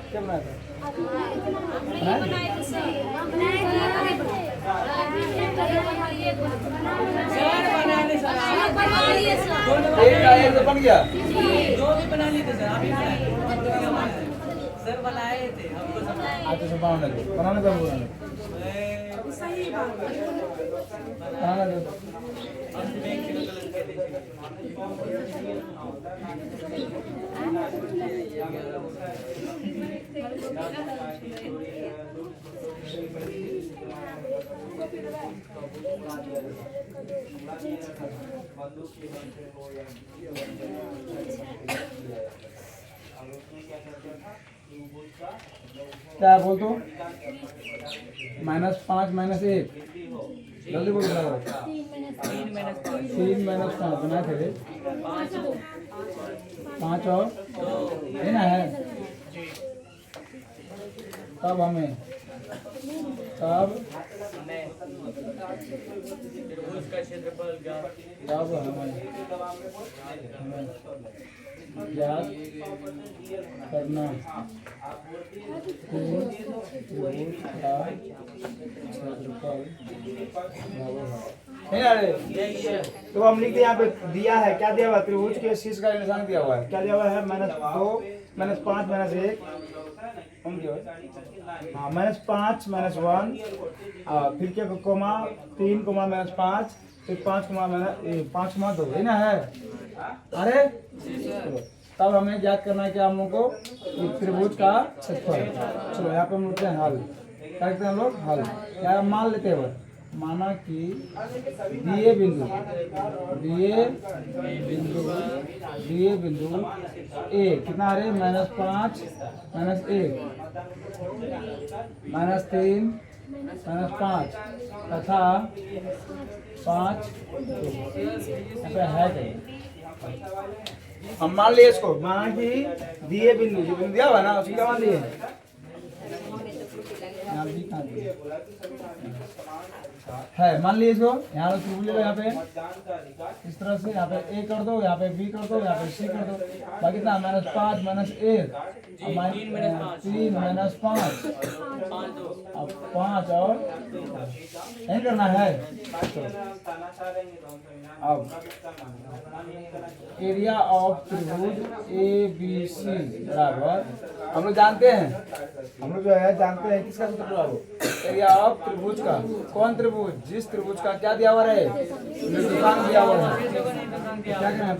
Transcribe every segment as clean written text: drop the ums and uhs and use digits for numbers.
क्या बनाया था? एक तो बन गया, दो भी बना लिए थे सर, आप ही बनाए सर, बनाए थे हमको सब। आज तो बनाने दो, बनाने दो, बनाने दो। क्या बोल तो? -5 -1 जल्दी बोल रहा है। 3 -5 बना थे 5 और है ना है। तब हमें उसका क्षेत्रफल जब हमें ज्ञात करना तो हम लिखते यहाँ पे दिया है, क्या दिया हुआ है? त्रिभुज के शीर्ष का निशान दिया हुआ है। क्या दिया हुआ है? -2 -5 -1 हाँ, -5 -1 फिर क्या कोमा 3 -5 फिर 5 2 है ना है। अरे तब हमें ज्ञात करना है कि हम लोग को त्रिभुज का क्षेत्रफल। चलो यहाँ पे हम लिखते हैं हल। क्या लिखते हैं हम लोग? हल। क्या मान लेते हैं? माना कि दिए बिंदु ए कितना आ रहे? -5 -1 -3 -5 तथा 5 है। हम मान लिए इसको, माना कि दिए बिंदु, जो बिंदु दिया हुआ ना उसकी क्या मान लिए? है मान लीजिए इसको। यहाँ पे त्रिभुज यहाँ पे इस तरह से, यहाँ पे ए कर दो, यहाँ पे बी कर दो, यहाँ पे सी कर दो। बाकी कितना? -5 -1 3 -5 अब 5 और नहीं करना है। अब एरिया ऑफ त्रिभुज ABC बराबर, हम लोग जानते हैं, हम लोग जो है जानते हैं किसका सूत्र बराबर? एरिया ऑफ त्रिभुज का। कौन त्रिभुज? जिस त्रिभुज का क्या दिया हुआ है? निशान दिया हुआ है। क्या करना है?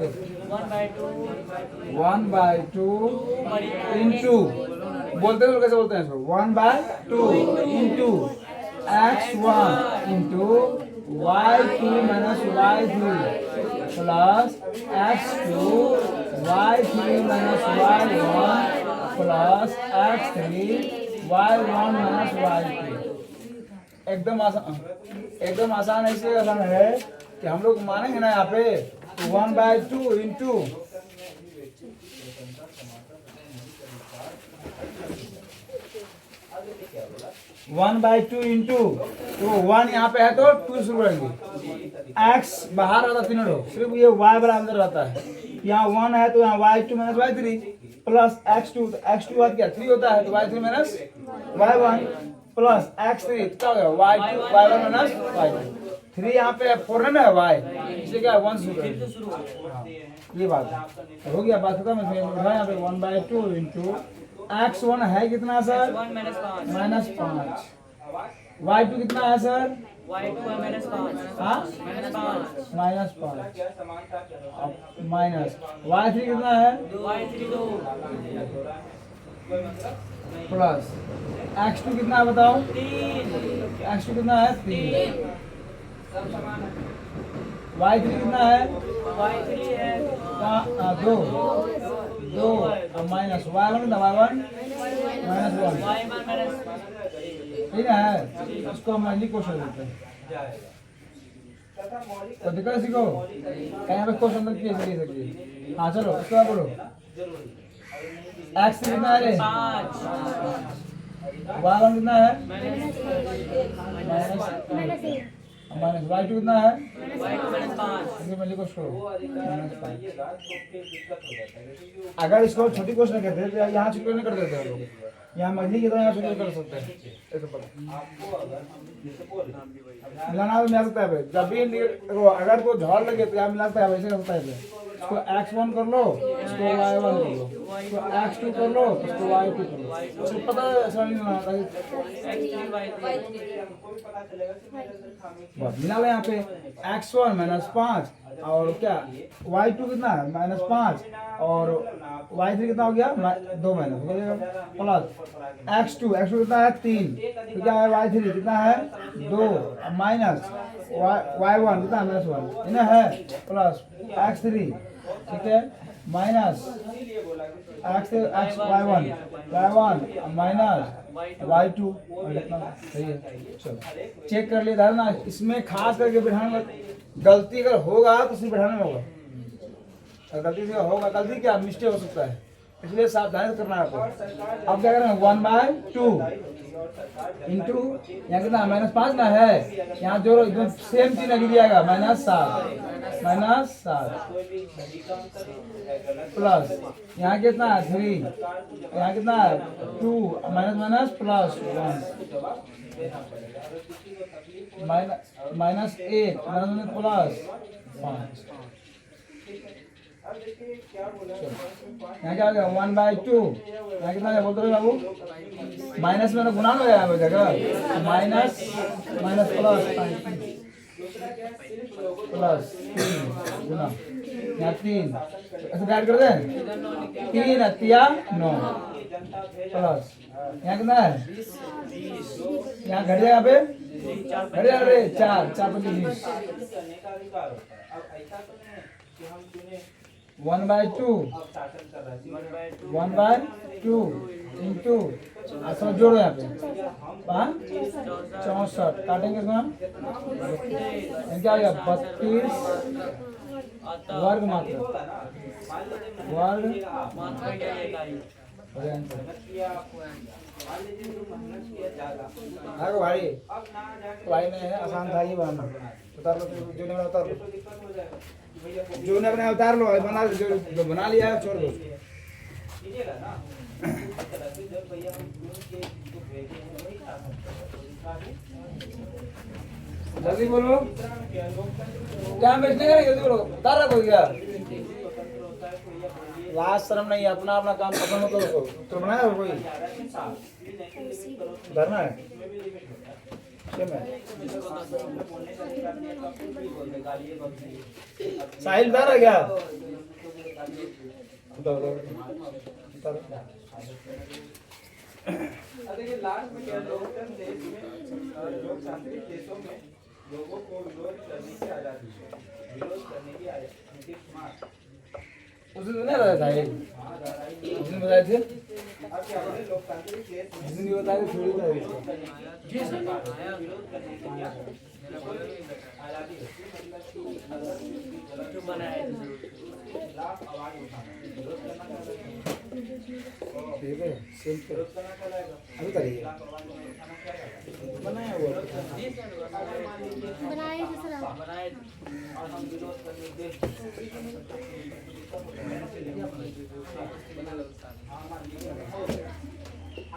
1/2 इंटू, बोलते हैं कैसे बोलते हैं इसको? 1/2 into x1 into y2 -y3 plus x2 y3 -y1 plus x3 y1 -y3। एकदम आसान ऐसे आसान है कि हम लोग मानेंगे ना यहाँ पे 1/2 इंटू 1/2 इंटू, तो 1 यहाँ पे है तो 2 शुरू करेंगे। x बाहर रहता तीनों लोग, सिर्फ ये y वाला अंदर रहता है। यहाँ 1 है तो यहाँ y2 -y3 प्लस x2, तो x2 बाद क्या 3 होता है, तो y3 -y1 प्लस x3 क्या हो गया? y1 -y2। 3 यहाँ पे 4 है ना y, इसलिए क्या 1 शुरू करेंगे। ये बात है, हो गया बात खत्म। यहाँ पे 1/2 इंटू x1 है कितना सर? -5। y2 कितना है सर? y2 है -5। हाँ -5 माइनस y3 कितना है? y3 2 प्लस x2 कितना है बताओ? 3 x2 कितना है? 3 y3 कितना है? y3 है 2 माइनस y1 कितना? y1 -1 ठीक है। इसको हम अगली क्वेश्चन देते हैं तो दिक्कत सीखो कहीं पे क्वेश्चन अंदर किए सकिए। हाँ चलो इसको बोलो। x कितना है? 5 y1 कितना है? माइनस y2 कितना है? y2 -5 इसमें लिखो इसको -5। अगर इसको छोटी क्वेश्चन करते हैं तो यहाँ छोटी नहीं कर देते हैं लोग, यहाँ मछली की तरह यहाँ छोटी कर सकते हैं। ऐसे पता मिलाना तो मिला सकता है भाई, जब भी अगर कोई झाड़ लगे तो यहाँ मिला सकता है, वैसे कर सकता है। इसको x1 कर लो, इसको y1 कर लो, इसको x2 कर लो, इसको y2 कर लो। इसको पता है ऐसा नहीं होना चाहिए। बस मिला लो यहाँ पे x1 -5 और क्या y2 कितना है -5 और y3 कितना हो गया 2 माइनस हो जाएगा प्लस x2 कितना है 3 तो क्या है y3 कितना है 2 माइनस y1 कितना है -1 इतना है प्लस x3 ठीक है माइनस y1 माइनस y2 और इतना सही है। चलो चेक कर लिया था ना। इसमें खास करके बिठाने में गलती अगर होगा तो सिर्फ बिठाने में होगा, और गलती से होगा गलती क्या मिस्टेक हो सकता है, इसलिए सावधानी से करना है आपको। अब क्या करेंगे 1/2 इंटू यहाँ कितना -5 ना है, यहाँ जो एकदम सेम चीज लिख दिया -7 प्लस यहाँ कितना है 3 यहाँ कितना है 2 माइनस प्लस 1 -8 प्लस 5 यहाँ क्या हो गया 1/2 यहाँ कितना है बोलते बाबू माइनस में गुना हो गया जगह माइनस प्लस गुना यहाँ 3 ऐसे ऐड कर दे 3 अतिया 9 प्लस यहाँ कितना है यहाँ घट जाएगा पे घट जाएगा रे 4 25 1/2 इंटू ऐसा जोड़ो यहाँ पे 5 64 काटेंगे इसको हम क्या आ गया 32 वर्ग मात्र भाई भाई में है आसान था ये बनाना। उतार लो जो नहीं उतार लो, जो ने अपने उतार लो बना जो बना लिया है छोड़ दो। जल्दी बोलो टाइम वेस्ट नहीं करेंगे, जल्दी बोलो उतार रखो क्या लास्ट शर्म नहीं है, अपना अपना काम खत्म हो करो। तो बनाया हो कोई धरना है साहिल उतार है क्या लास्ट में क्या लोकतंत्र देश में लोकतांत्रिक देशों में लोगों को विरोध करने की आजादी है, विरोध करने की आजादी। उसने तो नहीं बताया था ये, उसने बताए थे अब क्या बोले लोकतांत्रिक देश में उसने बताया थोड़ी था इसको विरोध करने की आजादी होती है, मतलब कि बनाया खिलाफ आवाज उठाना विरोध करना ठीक है सिंपल अभी करिए बनाया हुआ बनाए दूसरा और हम विरोध करने के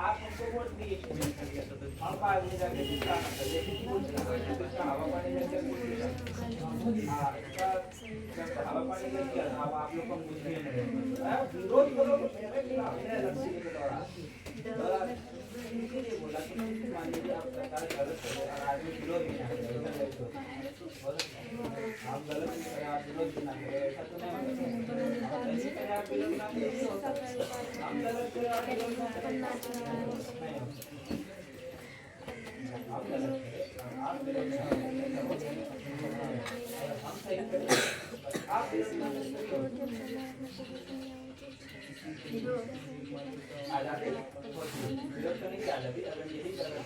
आप हमको वोट दिए हम बाद में जाके जिसका हवा पानी जाके हवा पानी जाके अब आप लोग को मुझे विरोध करो बोला कि मान लीजिए आप सरकार गलत करो और आदमी विरोध नहीं करे, आप गलत करें आप विरोध ना करें, ऐसा तो नहीं आप विरोध ना करें, आप गलत करें आप विरोध ना करें, आप गलत करें आप विरोध ना करें, हम सही करें आप विरोध ना करें। आजादी विरोध करने की आजादी अगर यही करना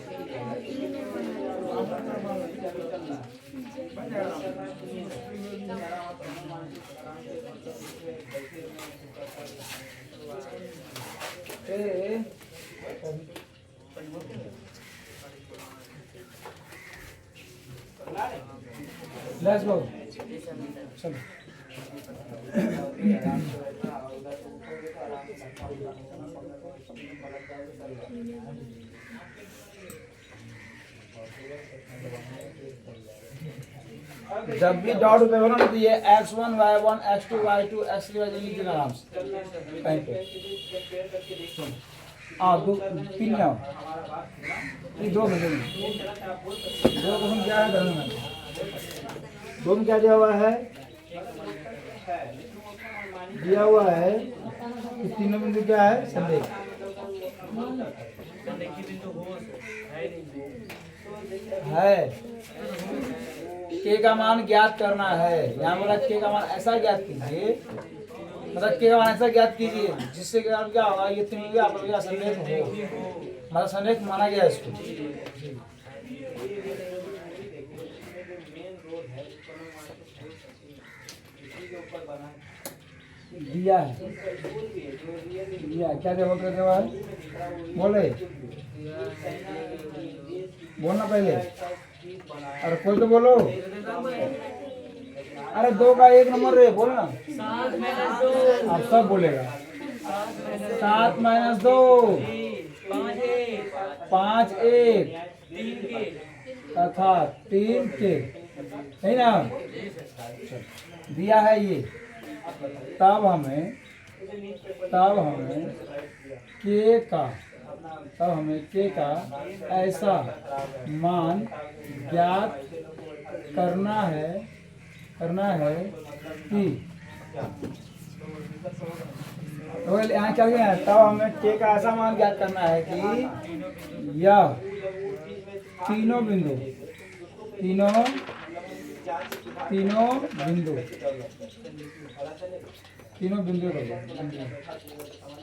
लेट्स गो चलो। जब भी डॉट पे हो ना तो ये x1 y1 x2 y2 x3 y3 लिख देना आराम से कहीं पे। हाँ दो तीन ना ये दो में दो क्वेश्चन क्या है करने में। दो में क्या दिया हुआ है, दिया हुआ है कि तीनों बिंदु क्या है संदेश है। के का मान ज्ञात करना है। यहाँ बोला के का मान ऐसा ज्ञात कीजिए, मतलब के का मान ऐसा ज्ञात कीजिए जिससे क्या होगा, ये तीनों भी आप लोग संरेख हो, मतलब संरेख माना गया इसको। दिया है, दिया क्या क्या बोल रहे थे भाई, बोले बोलना पहले, अरे कोई तो बोलो, अरे दो का एक नंबर रे बोलना, आप सब बोलेगा। 7 - 2 5 1 तथा 3 के, है ना, दिया है ये। तब हमें के का ऐसा मान ज्ञात करना है कि तो यहाँ क्या है, तब हमें के का ऐसा मान ज्ञात करना है कि यह तीनों बिंदु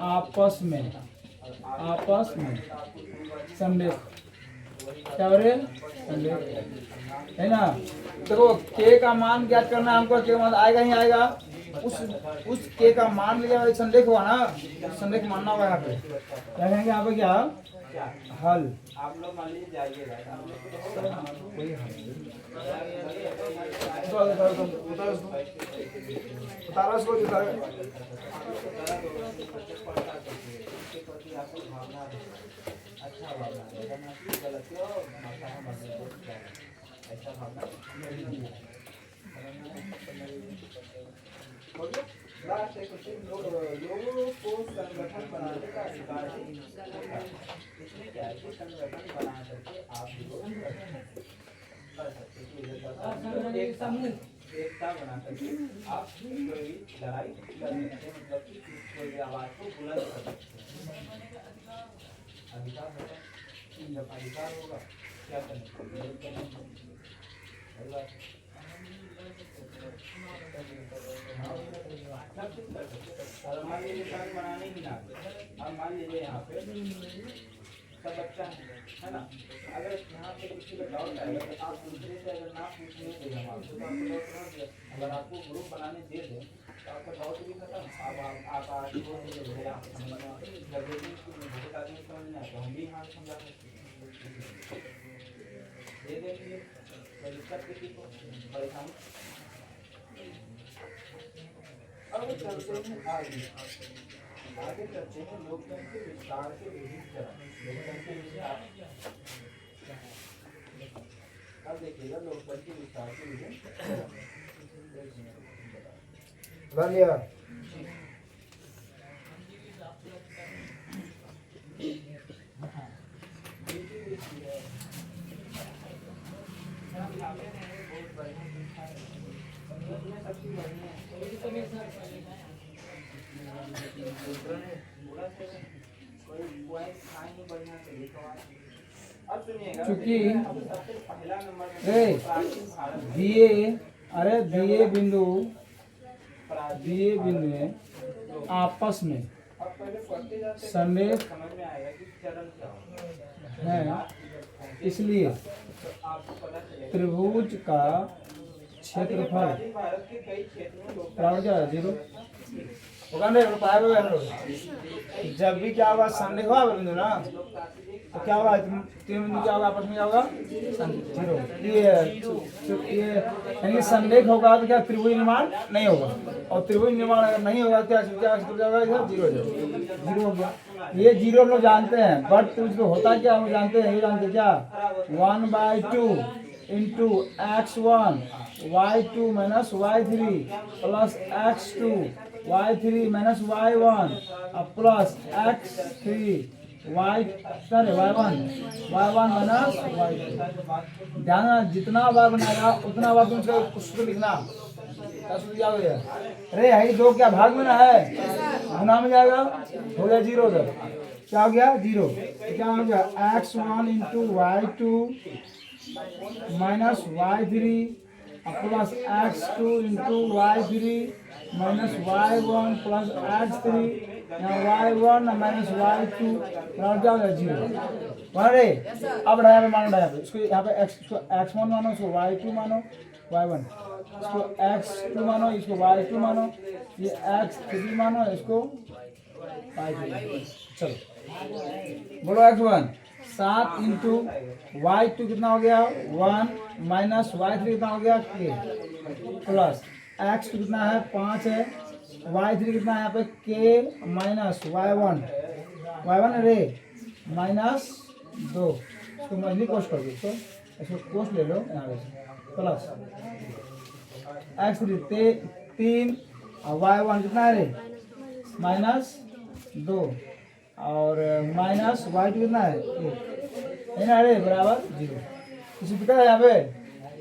आपस में संरेख, क्या हो रहे संरेख, है ना। देखो के का मान ज्ञात करना है हमको, के मान आएगा ही आएगा, उस के का मान लिया संरेख हुआ ना, संरेख मानना होगा यहाँ पे। क्या कहेंगे यहाँ पे, क्या हल, आप लोग मान लीजिए जाइएगा अच्छा भावना गलत ऐसा भावना लोगों को संगठन बनाने का अधिकार है। इसमें क्या है कि संगठन बना करके आप एकता बना करके आप कोई लड़ाई कर सकते हैं, मतलब कि कोई आवाज को बुलंद कर सकते हैं। अधिकार होगा, जब अधिकार होगा क्या करना, मान लीजिए बनाने ही ना, अब मान लीजिए यहाँ पे सब बच्चा है ना, अगर यहाँ पे किसी का डाउट आएगा तो आप दूसरे से अगर ना पूछने दें हम आपको, तो आपको डाउट समझ गया। अगर आपको ग्रुप बनाने दे दें तो आपका डाउट भी खत्म। अब आप आगे बहुत आदमी समझ में आता, हम भी यहाँ समझा दे देंगे दिक्कत किसी को परेशानी। अब चलते हैं आगे चलते हैं लोकतंत्र के विस्तार के विभिन्न चरण। लोकतंत्र के विस्तार, अब देखिएगा लोकतंत्र के विस्तार के विभिन्न चरण। चूंकि दिए बिंदु में आपस में संरेख है, इसलिए त्रिभुज का क्षेत्रफल बराबर क्या है 0। जब भी क्या होगा संदेह होगा बिंदु ना तो क्या होगा तीन बिंदु क्या होगा आपस में क्या होगा जीरो। ये यानी संदेह होगा तो क्या त्रिभुज निर्माण नहीं होगा और त्रिभुज निर्माण अगर नहीं होगा क्या क्या जाएगा इधर जीरो जीरो हो गया। ये जीरो हम लोग जानते हैं बट तो होता क्या हम जानते हैं ये जानते हैं क्या 1/2 into x1 y2 minus y3 plus x2 y3 minus y1 plus x3 y1 minus y2। ध्यान जितना बार बनाएगा उतना बार तुम उसको लिखना। क्या हो गया अरे यही दो क्या भाग में ना है गुना में जाएगा हो गया जीरो उधर क्या हो गया जीरो। क्या हो गया x1 into y2 minus y3 plus x2 into y3 minus y1 plus x3 y1 minus y2 क्या हो गया जीरो। अरे अब यहाँ पे मानो इसको यहाँ पे x1 मानो इसको y2 मानो y1 इसको x2 मानो इसको y2 मानो ये x3 मानो इसको y3। चलो बोलो x1 7 इंटू y2 कितना हो गया 1 माइनस y3 कितना हो गया k प्लस x2 कितना है 5 है y3 कितना है यहाँ पे k माइनस y1 अरे माइनस 2 तो मछली कोश कर दो इसको कोश ले लो यहाँ पे प्लस x3 3 और y1 कितना है रे माइनस 2 और माइनस y2 कितना है ना अरे बराबर जीरो। किसी दिक्कत है यहाँ पे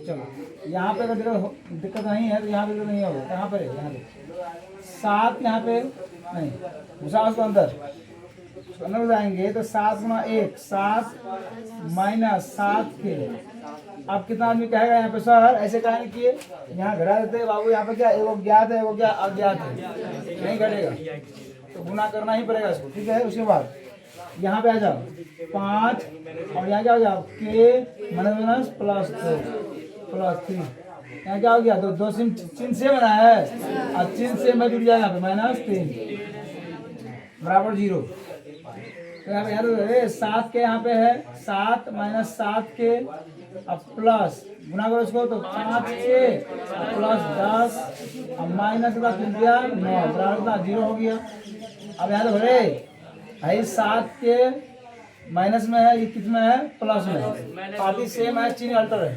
चलो यहाँ पे अगर दिक्कत नहीं है तो यहाँ पे नहीं होगा यहाँ पे यहाँ पे 7 यहाँ पे नहीं घुसा उसको अंदर अंदर जाएंगे तो 7 गुना 1 7 माइनस 7 के अब कितना आदमी कहेगा यहाँ पे सर ऐसे कहा नहीं किए यहाँ घटा देते बाबू यहाँ पे क्या एगो ज्ञात है एगो क्या अज्ञात है नहीं घटेगा तो गुना करना ही पड़ेगा इसको ठीक है। उसके बाद यहाँ पे आ जाओ 5 और यहाँ क्या हो जाओ के माइनस प्लस 2 प्लस 3 यहाँ क्या हो गया दो चिन्ह से बना है और चिन्ह से में जुड़ जाएगा माइनस 3 बराबर जीरो। तो यहाँ पे 7 के यहाँ पे है 7 माइनस 7 के अब प्लस गुना करो इसको तो 5 के प्लस 10 अब माइनस का दिया 9 बराबर जीरो हो गया। अब यहाँ तो भरे भाई 7 के माइनस में है ये किस में है प्लस में पार्टी सेम है चिन्ह अल्टर है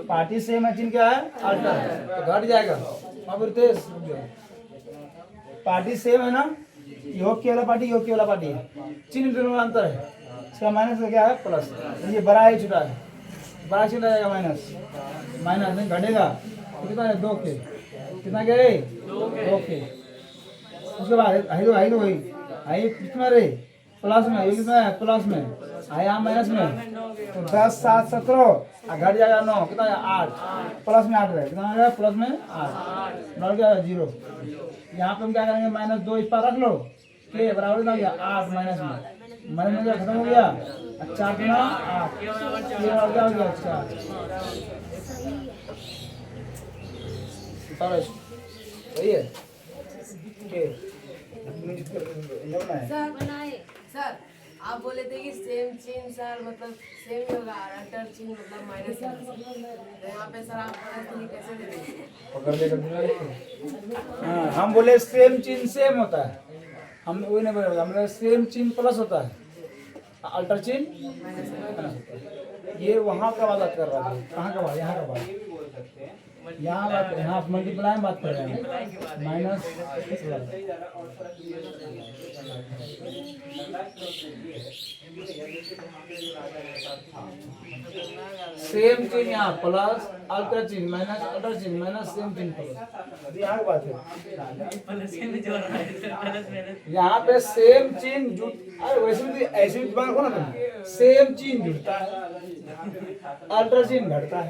पार्टी सेम है चिन्ह क्या है अल्टर है तो घट जाएगा। अब पार्टी सेम है ना योग की वाला पार्टी है चिन्ह दोनों में अंतर है इसका माइनस का क्या है प्लस ये बड़ा है छोटा है बड़ा चिन्ह रहेगा माइनस नहीं घटेगा तो कितना है 2 के कितना क्या है 2 के। उसके बाद आई कितना रे प्लस में ये कितना है प्लस में आई यहाँ माइनस में तो 10 7 17 घट जाएगा 9 कितना है 8 प्लस में 8 रहे कितना आ प्लस में 8 नौ क्या है जीरो। यहाँ पे हम क्या करेंगे माइनस 2 इस पर रख लो के बराबर कितना हो गया 8 माइनस में क्या खत्म हो गया 4 गुना 8 क्या हो गया 4 सही है सर आप बोले थे कि सेम चिन्ह सर मतलब सेम ही होगा अल्टर चिन्ह मतलब माइनस तो यहाँ पे सर आप कैसे दे देंगे हाँ हम बोले सेम चिन्ह सेम होता है हम वही नहीं बोले हमने सेम चिन्ह प्लस होता है अल्टर चिन्ह ये वहाँ का बात कर रहा है कहाँ का बात यहाँ का बात यहाँ बात यहाँ मल्टीप्लाई बात कर रहे हैं माइनस सेम चिन्ह यहाँ प्लस अल्टर चिन्ह माइनस अल्टर चिन्ह माइनस सेम चिन्ह प्लस यहाँ की बात है यहाँ पे सेम चिन्ह जुट अरे वैसे भी ऐसे भी दिमाग हो ना सेम चिन्ह जुड़ता है अल्टर चिन्ह घटता है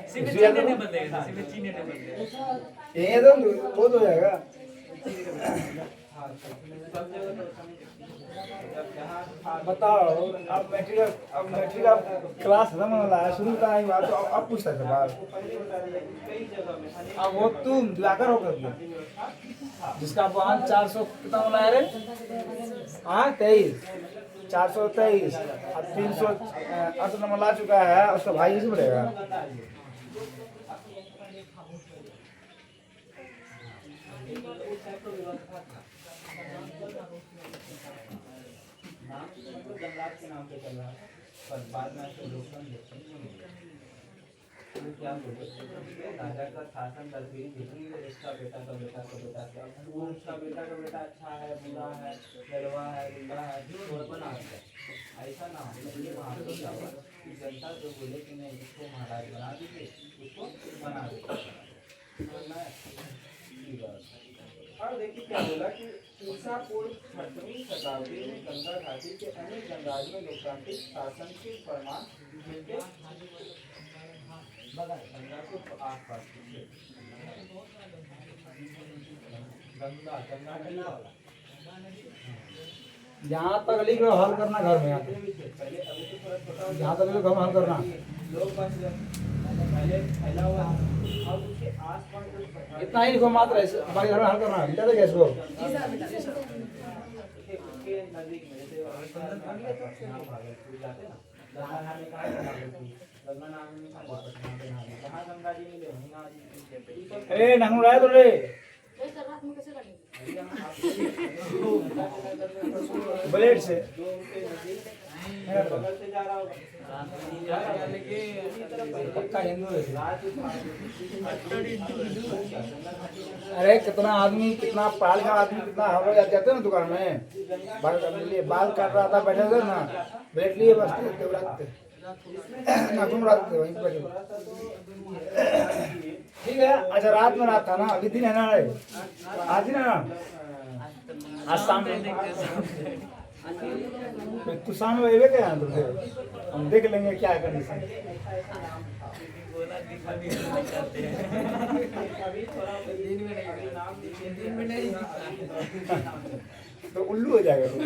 ये तो हो जाएगा हाँ सब जगह तो जब जहाँ बताओ अब मैट्रिक अब क्लास खत्म होने वाला है, शुरू का ही बात तो अब पूछता है सवाल। पहले बता रहे हैं कई जगह में अब वो तुम दिलाकर हो करके जिसका वाहन 400 कितना होना है रे? हाँ 23 423 अब 300 8 नंबर ला चुका है, उसका भाई इसे बढ़ेगा। नाम तो जनराज के नाम पे चल रहा है, पर बाद में ऐसे लोग समझे तो क्या बोले राजा का शासन तस्वीर दिखेंगे, इसका बेटा का बेटा का बेटा क्या वो उसका बेटा का बेटा अच्छा है बुरा है गलवा है गुंडा है और बना है ऐसा ना हो। ये वहाँ पे क्या हुआ कि जनता जो बोले कि नहीं इसको महाराज बना दीजिए उसको बना दीजिए। और देखिए क्या बोला कि ईसा पूर्व 6वीं शताब्दी में गंगा घाटी के अनेक गंगाज में लोकतांत्रिक शासन के प्रमाण मिलते गंगा के आसपास गंगा गंगा यहाँ तक लिख लो, हल करना घर में आके। पहले अभी तो थोड़ा छोटा यहाँ तक लिख लो, घर में हल करना। लोग बस पहले फैला हुआ अब उसके आसपास इतना ही लिखो मात्र, हमारे घर में हल करना। लिखा था क्या इसको? उसके नजदीक में जैसे भागलपुर जाते ना गंगा नहाने कहाँ गंगा नहाने कहाँ गंगा जी मिले ए नंगू रहा है तो रे ब्लेड से बगल से जा रहा होगा पक्का हिंदू है। अरे कितना आदमी, कितना पढ़ा लिखा आदमी, कितना हम लोग जाते हैं ना दुकान में बाल काट रहा था, बैठे थे ना ब्लेड लिए बस नाखून रखते वहीं पर। ठीक है। अच्छा रात में रात था ना, अभी दिन है ना, आज ही ना आज शाम में तू शाम में अबे क्या तुझे हम देख लेंगे क्या कंडीशन। तो उल्लू हो जाएगा तू।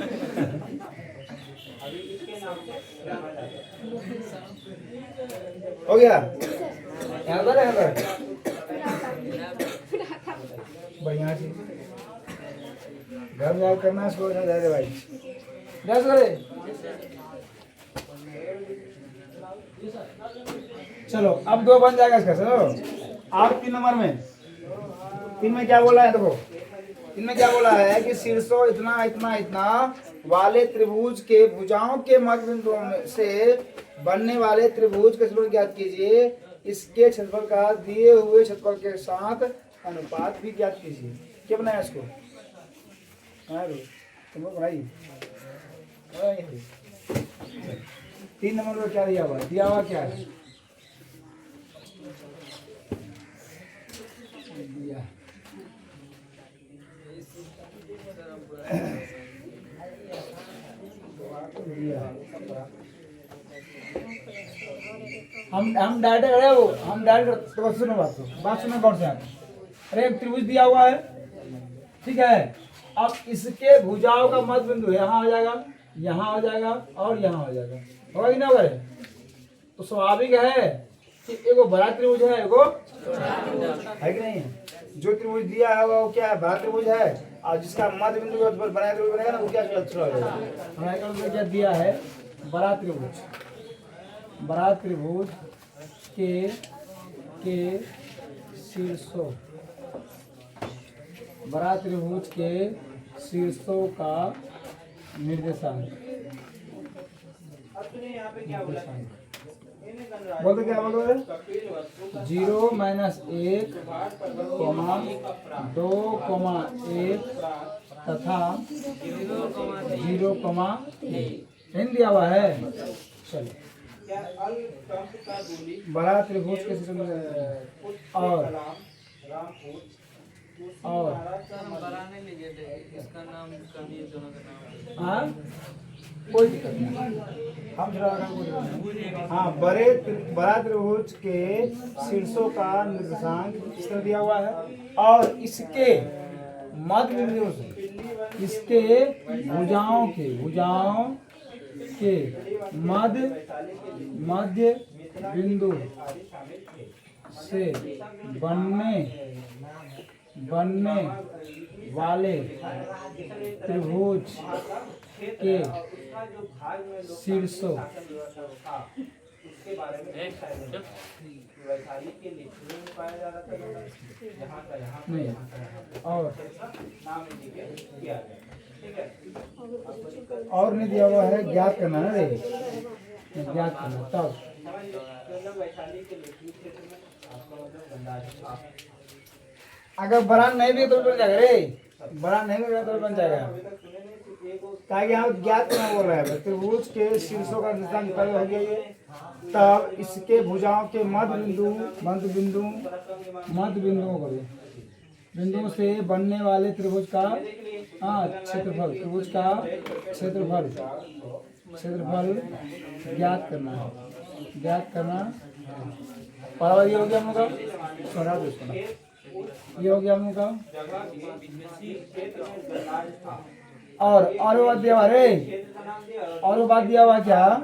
हो गया यहाँ पर बढ़िया चीज घर में जाकर करना इसको दे भाई दस करे। चलो अब 2 बन जाएगा इसका। चलो आप 3 नंबर में 3 में क्या बोला है देखो, 3 में क्या बोला है कि शीर्षों इतना इतना इतना वाले त्रिभुज के भुजाओं के मध्य बिंदुओं में से बनने वाले त्रिभुज का क्षेत्रफल ज्ञात कीजिए, इसके क्षेत्रफल का दिए हुए क्षेत्रफल के साथ अनुपात भी ज्ञात कीजिए। क्या बनाया इसको? तुम लोग भाई 3 नंबर में क्या दिया हुआ? दिया हुआ क्या है? दिया हम डायरेक्ट अरे वो हम डायरेक्ट तो सुनो बात सुनो कौन से अरे एक त्रिभुज दिया हुआ है, ठीक है। अब इसके भुजाओं का मध्य बिंदु यहाँ आ जाएगा, यहाँ आ जाएगा और यहाँ आ जाएगा, होगा कि ना होगा? तो स्वाभाविक है कि एगो बड़ा त्रिभुज है, एगो है कि नहीं? जो त्रिभुज दिया है वो क्या है? बड़ा त्रिभुज है, और जिसका मध्य बिंदु बनाया त्रिभुज बनेगा ना वो क्या हमारे क्या दिया है? बड़ा त्रिभुज। बड़ा त्रिभुज के शीर्षों, बड़ा त्रिभुज के शीर्षों का निर्देशांक। बोलते क्या बोलो? 0 - 1, 2, 1 तथा 0, दिया हुआ है। चलो बड़ा त्रिभुज के शीर्षों में और बनाने लीजिए इसका नाम कर दिए दोनों का नाम। हाँ कोई दिक्कत नहीं, हम हाँ बड़ा त्रिभुज के शीर्षों का निर्देशांक इस तरह दिया हुआ है और इसके मध्य बिंदु से इसके भुजाओं के मध्य बिंदु से बनने वाले त्रिभुज के शीर्षों उसके बारे में वैशाली के लिखने में पाया जा रहा था यहाँ का यहाँ नहीं और नाम इंडिकेट किया गया। ठीक है, और नहीं दिया हुआ है, ज्ञात करना है रे, ज्ञात करना तब मतलब वैशाली के लिखनी क्षेत्र में आपका मतलब गंगा अगर बड़ा नहीं भी तो बन जाएगा रे, बड़ा नहीं भी तो बन जाएगा। ताकि यहाँ ज्ञात करना बोल रहा है, त्रिभुज के शीर्षों का निशान निकाल हो गया ये। तब इसके भुजाओं के मध्य बिंदुओं से बनने वाले त्रिभुज का क्षेत्रफल ज्ञात करना। बराबर ये हो गया हम लोग का, सुना दो इसको ना। ये हो गया हम लोग का। और बात दिया हुआ रे, और बात दिया हुआ क्या,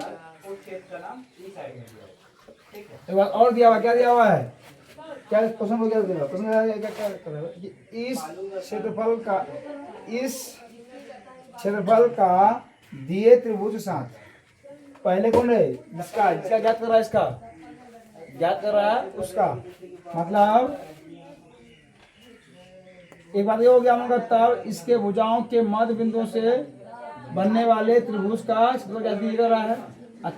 एक बात और दिया हुआ, क्या दिया हुआ है, क्या क्वेश्चन को क्या दिया हुआ, क्वेश्चन क्या इस क्षेत्रफल का दिए त्रिभुज साथ पहले कौन है, जिसका ज्ञात कर रहा है, इसका ज्ञात कर रहा है उसका मतलब। एक बात ये हो गया हम लोग, तब इसके भुजाओं के मध्य बिंदुओं से बनने वाले त्रिभुज का क्षेत्रफल ज्ञात कर रहा है।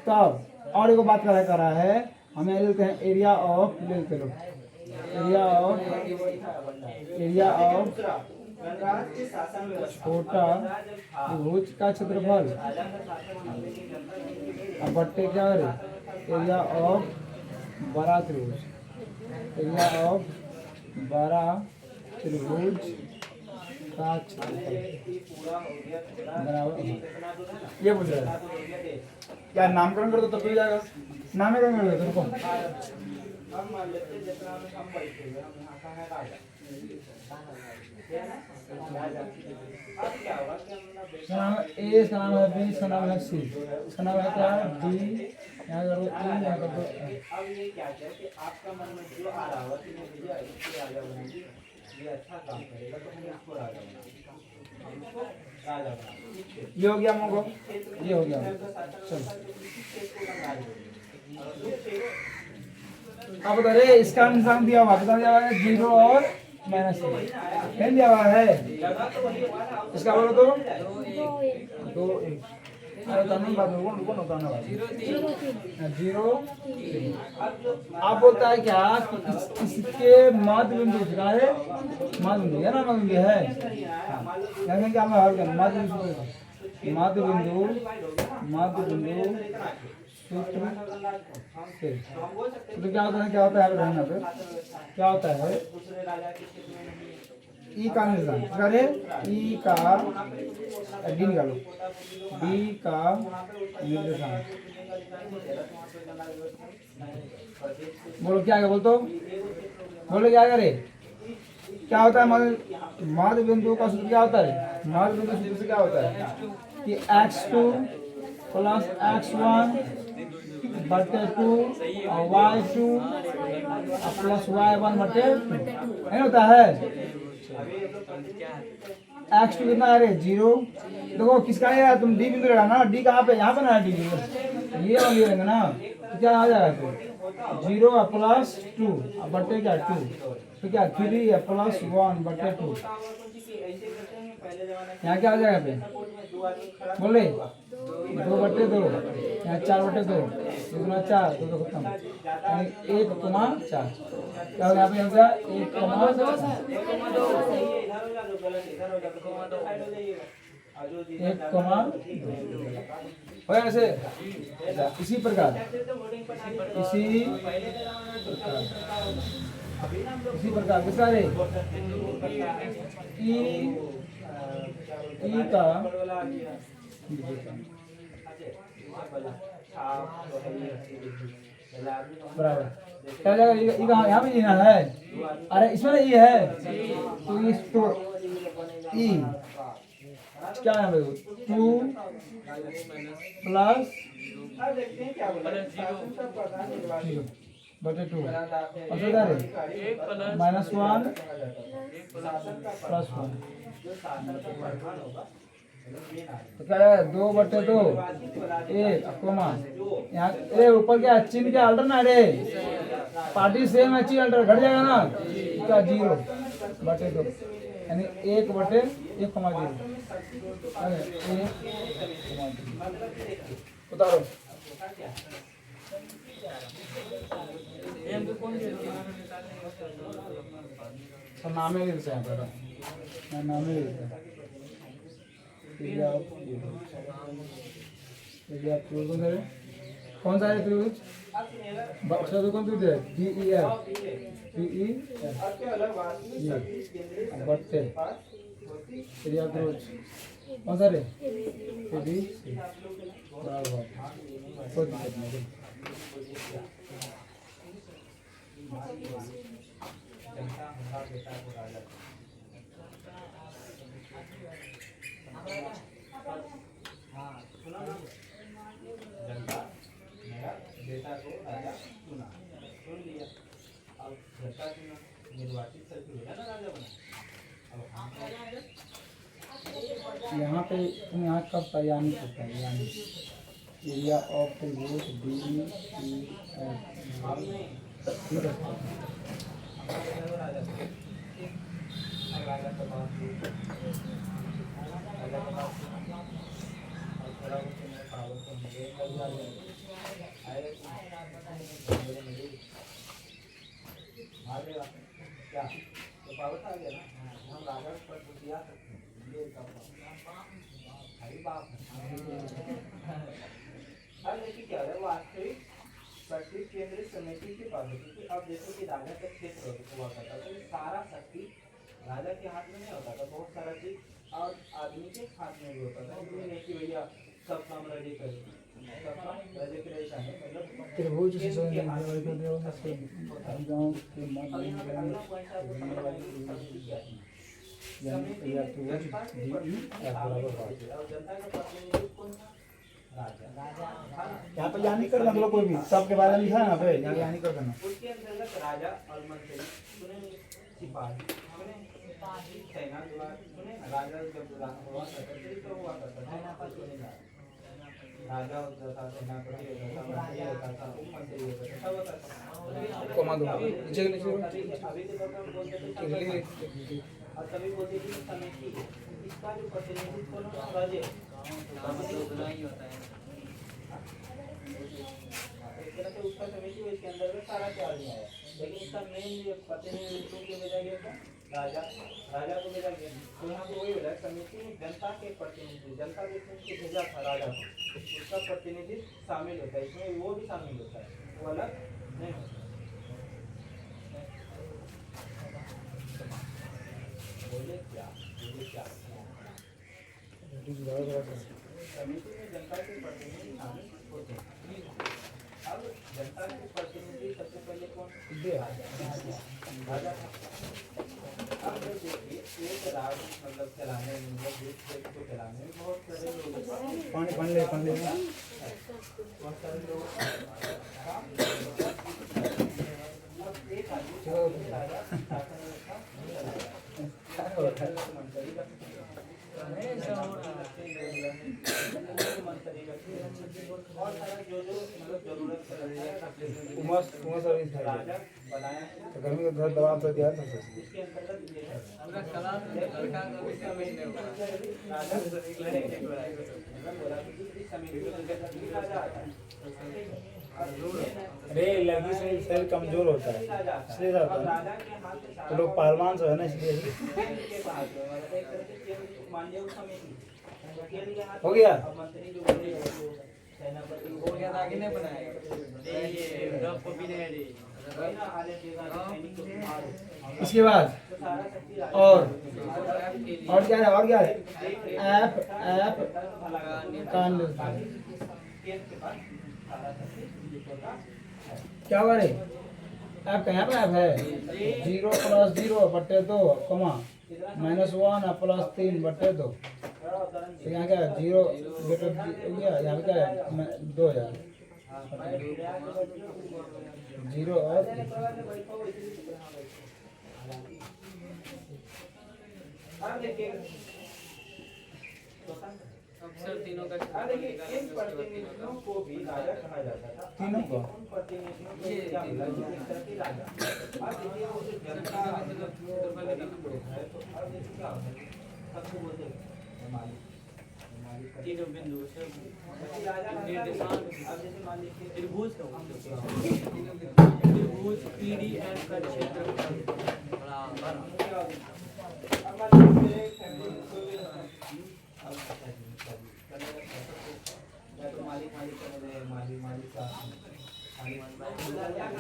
तब और एक बात कर रहा है, हमें ले लेते हैं एरिया ऑफ छोटा त्रिभुज का क्षेत्रफल अब बट्टे क्या है, एरिया ऑफ बड़ा त्रिभुज, त्रिभुज का क्षेत्रफल बराबर। ये पूछ रहा है क्या, नामकरण कर दो तो मिल जाएगा, नामकरण कर दो तुमको। हम मान लेते हैं जितना हम बैठे हुए हम यहाँ का है राजा, अब क्या होगा कि हम इसका नाम ए, इसका नाम है बी, इसका नाम है सी, इसका नाम है क्या डी, यहाँ करो ई, यहाँ करो। अब ये क्या है कि आपका मन में जो आ रहा होगा कि मैं भैया इसको राजा बनाएंगे, ये अच्छा काम करेगा तो हम इसको राजा बनाएंगे। ये हो गया हम लोगों को, ये हो गया। चलो अब बता रहे इसका निशान दिया हुआ, बता दिया हुआ है 0 और -1 दिया हुआ है। इसका बोलो तो 2 1 अरे तनु बात कौन बताना भाई 0 3। आप बोलता है क्या कि इसके मध्य बिंदु क्या है, मध्य बिंदु है ना, मध्य बिंदु है यानी क्या मैं हर मध्य बिंदु सूत्र से तो क्या होता है, क्या होता है क्या होता है, ई का निशान करे, ई का डी निकालो, डी का निर्देशांक बोलो क्या है, बोल तो बोलो क्या करे, क्या होता है मध्य बिंदु का सूत्र क्या होता है, मध्य बिंदु सूत्र से क्या होता है कि x2 प्लस x1 बटे 2 और y2 प्लस y1 बटे 2 नहीं होता है। x2 कितना है रे 0, देखो किसका है, तुम डी बिंदु लेना ना, डी कहाँ पे, यहाँ पे ना डी बिंदु, ये वाली लेंगे ना तो क्या आ जाएगा फिर 0 प्लस 2 बटे क्या 2 तो क्या 3 प्लस 1 बटे 2, यहाँ क्या आ जाएगा फिर बोले 2 बटे 2, यहाँ 4 बटे 2, 2 गुना 4 2 खत्म, यानी 1 गुना 4 क्या होगा, यहाँ पे 1 गुना 1 हो ऐसे। इसी प्रकार किसका रे ई का बराबर क्या जाएगा, यहाँ पे लिखना है, अरे इसमें ई है तो इस तो ई क्या है भाई 2 प्लस अब देखते हैं क्या बोला प्लस जीरो। शासन का प्रधान निर्वाचित 0 बटे 2 बनाते हैं। और तो क्या है एक प्लस -1 शासन का प्लस 1 जो शासन का प्रधान होगा मेन आदमी तो क्या है 2 बटे 2 1 कोमा यहाँ अरे ऊपर क्या चिन्ह क्या अल्टर ना रे पार्टी सेम है चिन्ह अल्टर घट जाएगा ना क्या 0 बटे 2 यानी 1 बटे 1 कमा 0 अरे 1 कमा 0 उतारो हमको कौन देती है? तो नामे ही देते हैं पहले मैं नामे ही देता हूँ एरिया ऑफ त्रिभुज कौन सा है त्रिभुज बक्सा तो कौन त्रिभुज है DEF आपके अलग वास्तविक शक्ति केंद्रीय बढ़ते एरिया ऑफ त्रिभुज कौन सा रे ABC बराबर कोई दिक्कत नहीं जनता हमारा बेटा को राजा हाँ सुना ना जनता मेरा बेटा को राजा चुना सुन लिया अब जनता चुना निर्वाचित करके हो ना राजा बना अब हम यहाँ पे तुम यहाँ कब तैयारी करता है यानी एरिया ऑफ त्रिभुज DEF हम नहीं ठीक है राजा राजा का बात राजा का बात और थोड़ा बहुत मेरे पावर को मुझे आए मेरे मेरे आ गया क्या तो पावर आ गया ना हम राजा पर दिया सकते हैं ये बाप अब देखिए क्या है वास्तविक शक्ति केंद्र समिति की पद्धति की अब जैसे कि राजा का क्षेत्र हुआ करता था सारा शक्ति राजा के हाथ में नहीं होता था बहुत सारा चीज और आदमी के हाथ में भी होता था ये नहीं कि भैया सब काम राजे करे सब काम राजे के रहता है मतलब त्रिभुज से केंद्र के हाथ में भी गांव के अब मध्य यहाँ पे अगला पॉइंट आपको समझाएंगे कि समिति क्या है समिति जनता के प्रतिनिधि और जनता का प्रतिनिधि कौन था राजा यहाँ पे यहाँ नहीं कर देना कोई भी सबके बारे में लिखा है ना पे यहाँ नहीं कर देना उसके अंतर्गत राजा और मंत्री सुने सिपाही सुने सेना द्वारा सुने राजा जब हुआ करता था तो हुआ करता था सुने राजा होता था सेनापति होता था मंत्री होता था उप मंत्री होता था सब होता था कोमा दो नीचे नीचे अभी के दौर में बोलते थे और तभी बोलते थे समिति इसका जो प्रतिनिधित्व कौन होता राजे उतना ही होता है। एक तरह से उसका समिति हुई, इसके अंदर में सारा चार्ज आया लेकिन इसका मेन जो प्रतिनिधित्व के भेजा गया था राजा राजा को भेजा गया तो यहाँ पे वही हो रहा है समिति में जनता के प्रतिनिधि जनता के को भेजा था राजा को उसका प्रतिनिधित्व शामिल होता है इसमें वो भी शामिल होता है वो अलग नहीं होता बोले क्या समिति में जनता के प्रतिनिधि शामिल होते हैं अब जनता के प्रतिनिधि सबसे पहले कौन राजा था अब जब देखिए एक राज मतलब चलाने में मतलब देश को चलाने में बहुत सारे लोग पानी पानी ले बहुत सारे लोग अब एक आदमी राजा शासन व्यवस्था चलाया मंत्री का और सारा जो मतलब जरूरत उमस सर्विस है राजा बनाया है तो गर्मी का घर दवा तो दिया था इसके अंतर्गत ये है हमरा कलाम में लड़का का भी समझ नहीं होगा। राजा मतलब बोला कि इस समिति के अंतर्गत भी राजा आता है अरे लड़की से शरीर कमजोर होता है इसलिए जाता है राजा के हाथ से तो लोग पहलवान से है ना इसलिए के पास मतलब एक तरह से केंद्र मान लिया समिति केंद्र के हाथ हो गया? अब मंत्री जो बोले सेनापति हो गया तो आगे नहीं बनाएगा। ये रफ को भी नहीं है रे। वही ना आले देगा सैनिक को मारो इसके बाद तो सारा शक्ति राजा और के क्या है ऐप ऐप कान केंद्र के पास सारा शक्ति होता है क्या हुआ रे ऐप कहाँ पे ऐप है 0 + 0 बटे 2 कमा -1 + 3 बटे 2 तो यहाँ क्या है 0 बेटर हो गया, यहाँ पे क्या है 2 हो जाएगा 0 और अक्सर तीनों का देखिए इन प्रतिनिधियों को भी राजा कहा जाता था। तीनों को उन प्रतिनिधियों को क्या बोला जो इस तरह के राजा। अब देखिए वो जो जनता है तो अब देखिए क्या होता है सबको बोलते हैं मालिक तीनों बिंदु राजा निर्देशांक अब जैसे मान लीजिए त्रिभुज का त्रिभुज पीडीएफ का क्षेत्रफल बराबर अब मान लीजिए फैमिली तो मालिक मालिक का मालिक मालिक का बोला जाता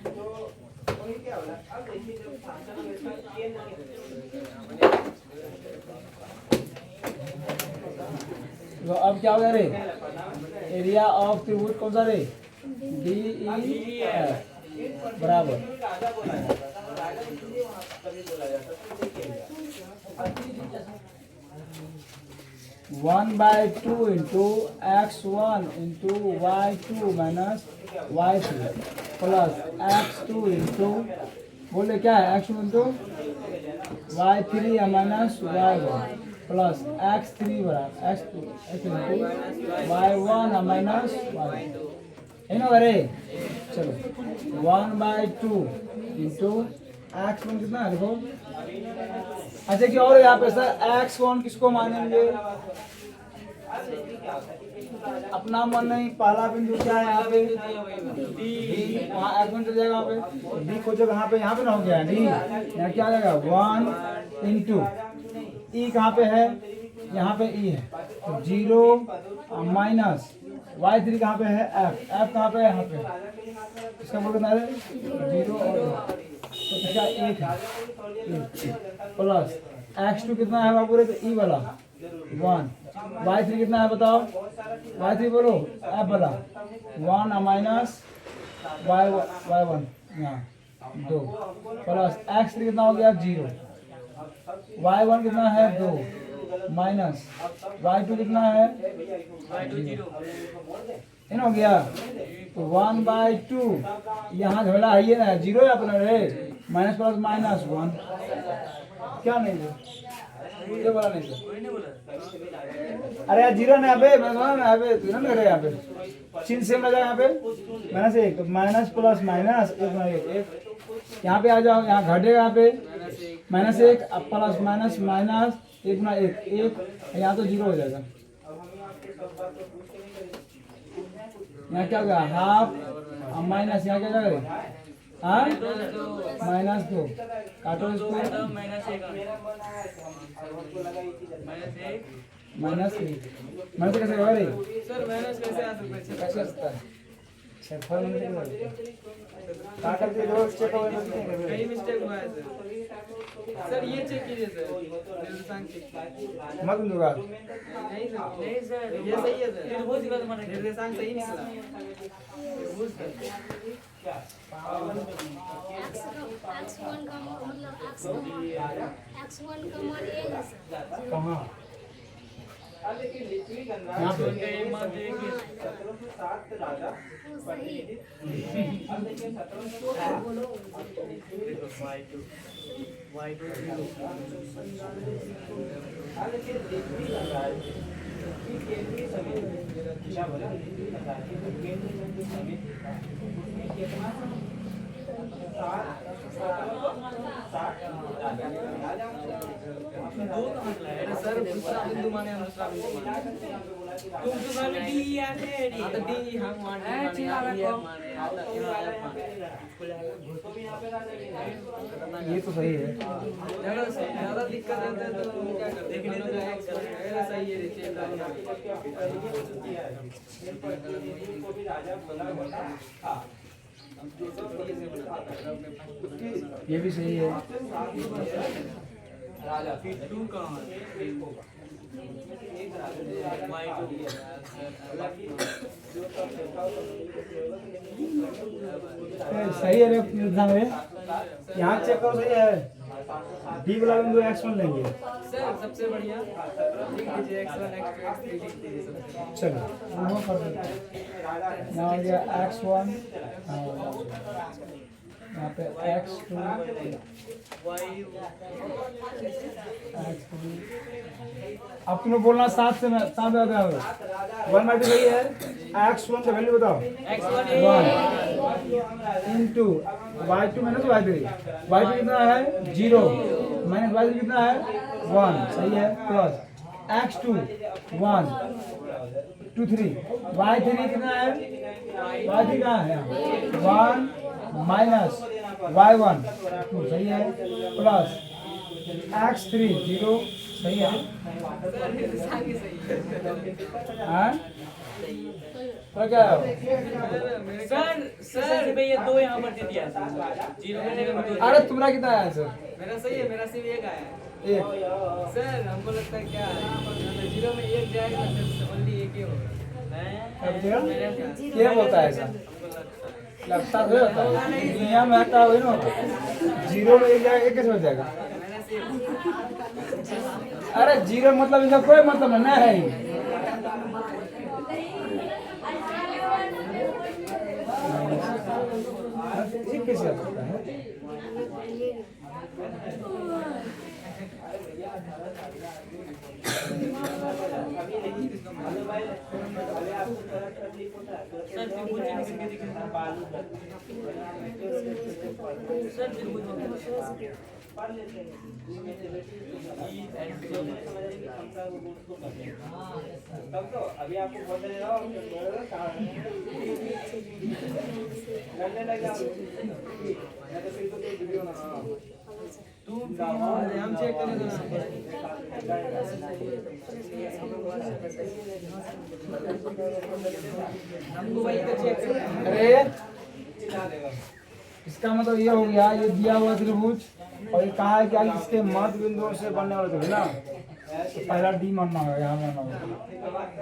तो वही क्या बोला अब देखिए जब शासन व्यवस्था केंद्र तो अब क्या हो गया रे, एरिया ऑफ त्रिभुज कौन सा रे, DEF बराबर राजा बोला जाता था राजा इसलिए वहाँ कभी बोला जाता था देखिए 1/2 into x1 into y2 minus y3 plus x2 into बोले क्या है x2 into y3 minus y1 plus x3 बराबर x2 into y1 minus y2 इन अरे चलो 1/2 into x1 कितना है देखो। अच्छा क्या और यहाँ पे सर x1 किसको मानेंगे, अपना मन नहीं, पहला बिंदु क्या है यहाँ पे D, वहाँ x1 चल जाएगा, वहाँ पे D खोजोगे यहाँ पे ना हो गया D, यहाँ क्या आ जाएगा 1 इंटू E कहाँ पे है, यहाँ पे E है तो 0 माइनस y3 कहाँ पे है F कहाँ पे है यहाँ पे, इसका बोल कितना है 0 और तो क्या 1 है प्लस x2 कितना है बाबू रे, तो E वाला 1 y3 कितना है बताओ, y3 बोलो F वाला 1 माइनस y1 यहाँ 2 प्लस x3 कितना हो गया 0 y1 कितना है 2 माइनस y2 कितना है 0 इन हो गया तो 1/2 यहाँ झगड़ा है ये ना 0 है अपना रे, माइनस प्लस माइनस 1 क्या नहीं है ये बोला नहीं सर, अरे यार 0 ना यहाँ पे मैं सुना ना यहाँ पे तू ना करे यहाँ पे चिन्ह सेम लगा यहाँ पे -1 तो माइनस प्लस माइनस 1 यहाँ पे आ जाओ, यहाँ घटेगा यहाँ पे -1 अब प्लस माइनस माइनस 1 यहाँ तो 0 हो जाएगा। यहाँ क्या होगा हाफ माइनस यहाँ क्या जाएगा हाँ -2 काटो इसको माइनस कैसे होगा रे सर माइनस कैसे आ सकता है, कैसे सकता है क्षेत्रफल में काटा के जो चेक हो कहीं मिस्टेक हुआ है सर ये चेक कीजिए सर निर्देशांक चेक मत दूंगा नहीं सर ये सही है सर त्रिभुज का निर्देशांक सही निकला त्रिभुज का x1 का मतलब x1 का मान ये है सर कहाँ अब देखिए लिखवी गणना यहाँ पे 1707 राजा प्रतिनिधि अब देखिए 1707 y2 अब देखिए लिखवी गणना की केंद्रीय समिति क्या बोला लिखवी गणना की केंद्रीय समिति उसमें कितना 60 सर दूसरा बिंदु माने हम दूसरा बिंदु माने तुम तो खाली डी याद है डी तो डी हम मान है चिल्ला रहा कौन ये तो सही है। ज्यादा दिक्कत होता है तो क्या करते हैं देखने का एक्स मेरा सही है चेंज इनको भी राजा बोला बोला हाँ ये भी सही है। राजा फिर टू कहाँ है वाई टू सही है रे एग्जाम में। यहाँ चेक करो सही है। डी वाला बिंदु x1 लेंगे। सर सबसे बढ़िया लिख दीजिए x1 x2 x3 लिख दीजिए सबसे चलो वो कर देते हैं। यहाँ हो गया x1 यहाँ पे x2 वाई x3 अब तुम्हें बोलना साथ में बताओ। 1/2 सही है। x1 का वैल्यू बताओ। x1 1 into y2 minus y3। y2 कितना है 0 माइनस y3 कितना है 1 सही है। प्लस x2 1 2 3 y3 कितना है y3 कहाँ है 1 माइनस y1 2 सही है। प्लस x3 0 सही है। हाँ तो क्या है? सर पे ये दो यहाँ पर दे दिया जीरो की जगह में दो अरे तुम्हारा कितना आया सर? मेरा सही है मेरा सिर्फ एक आया है एक। सर हमको लगता है क्या जीरो में एक जाएगा सिर्फ ओनली एक ही होगा क्या बोलता है ऐसा? लगता तो होता है दुनिया में आता वही ना होता। जीरो में एक जाएगा एक कैसे हो जाएगा? अरे जीरो मतलब इसका कोई मतलब नहीं है। ये कैसे आ सकता है? तब तो अभी आपको बोल रहे हो करने लग जाओ या तो फिर तो कोई वीडियो ना हम चेक करेंगे हमको वही तो चेक करना है। अरे इसका मतलब ये हो गया ये दिया हुआ त्रिभुज और ये कहा है कि इसके मध्य बिंदुओं से बनने वाला त्रिभुज ना। तो पहला डी मानना होगा यहाँ मानना होगा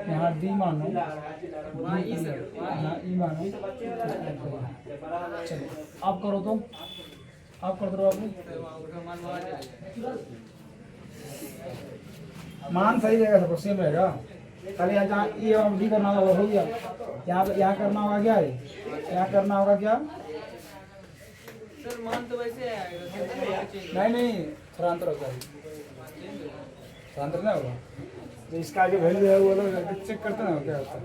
यहाँ डी मानो यहाँ ई मानो। चलो आप करो तो आप कर दो बाबू। मान सही रहेगा सबको सेम रहेगा। खाली यहाँ जहाँ ई और डी करना होगा हो गया। यहाँ करना होगा क्या है यहाँ करना होगा क्या? सर मान तो वैसे आएगा नहीं थोड़ा अंतर होगा। थोड़ा अंतर नहीं होगा तो इसका जो वैल्यू है वो लोग चेक करते ना क्या होता है।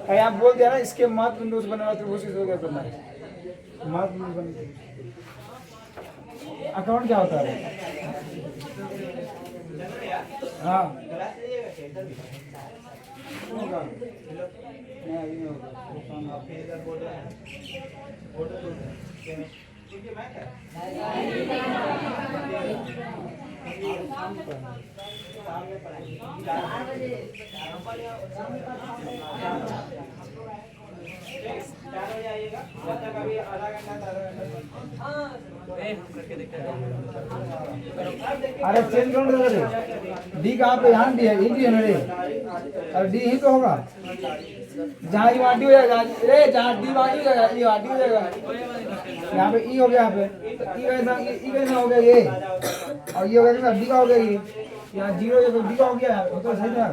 कहीं आप बोल दिया ना इसके मध्य बिंदु से बनने वाला त्रिभुज से क्या करना है मध्य बिंदु बनने अकाउंट क्या होता है? हाँ जाइएगा जब तक अभी आधा घंटा करके देखते हैं। अरे चेंज करो ना रे। डी कहाँ पे यहाँ डी है ये डी है ना रे। अरे डी ही तो होगा जहाँ ई डी हो जाएगा रे जहाँ डी हो जाएगा ई डी हो जाएगा। यहाँ पे ई हो गया यहाँ पे ई कैसा हो गया ये और ये हो गया डी का हो गया ये यहाँ जीरो डी का हो गया तो सही ना।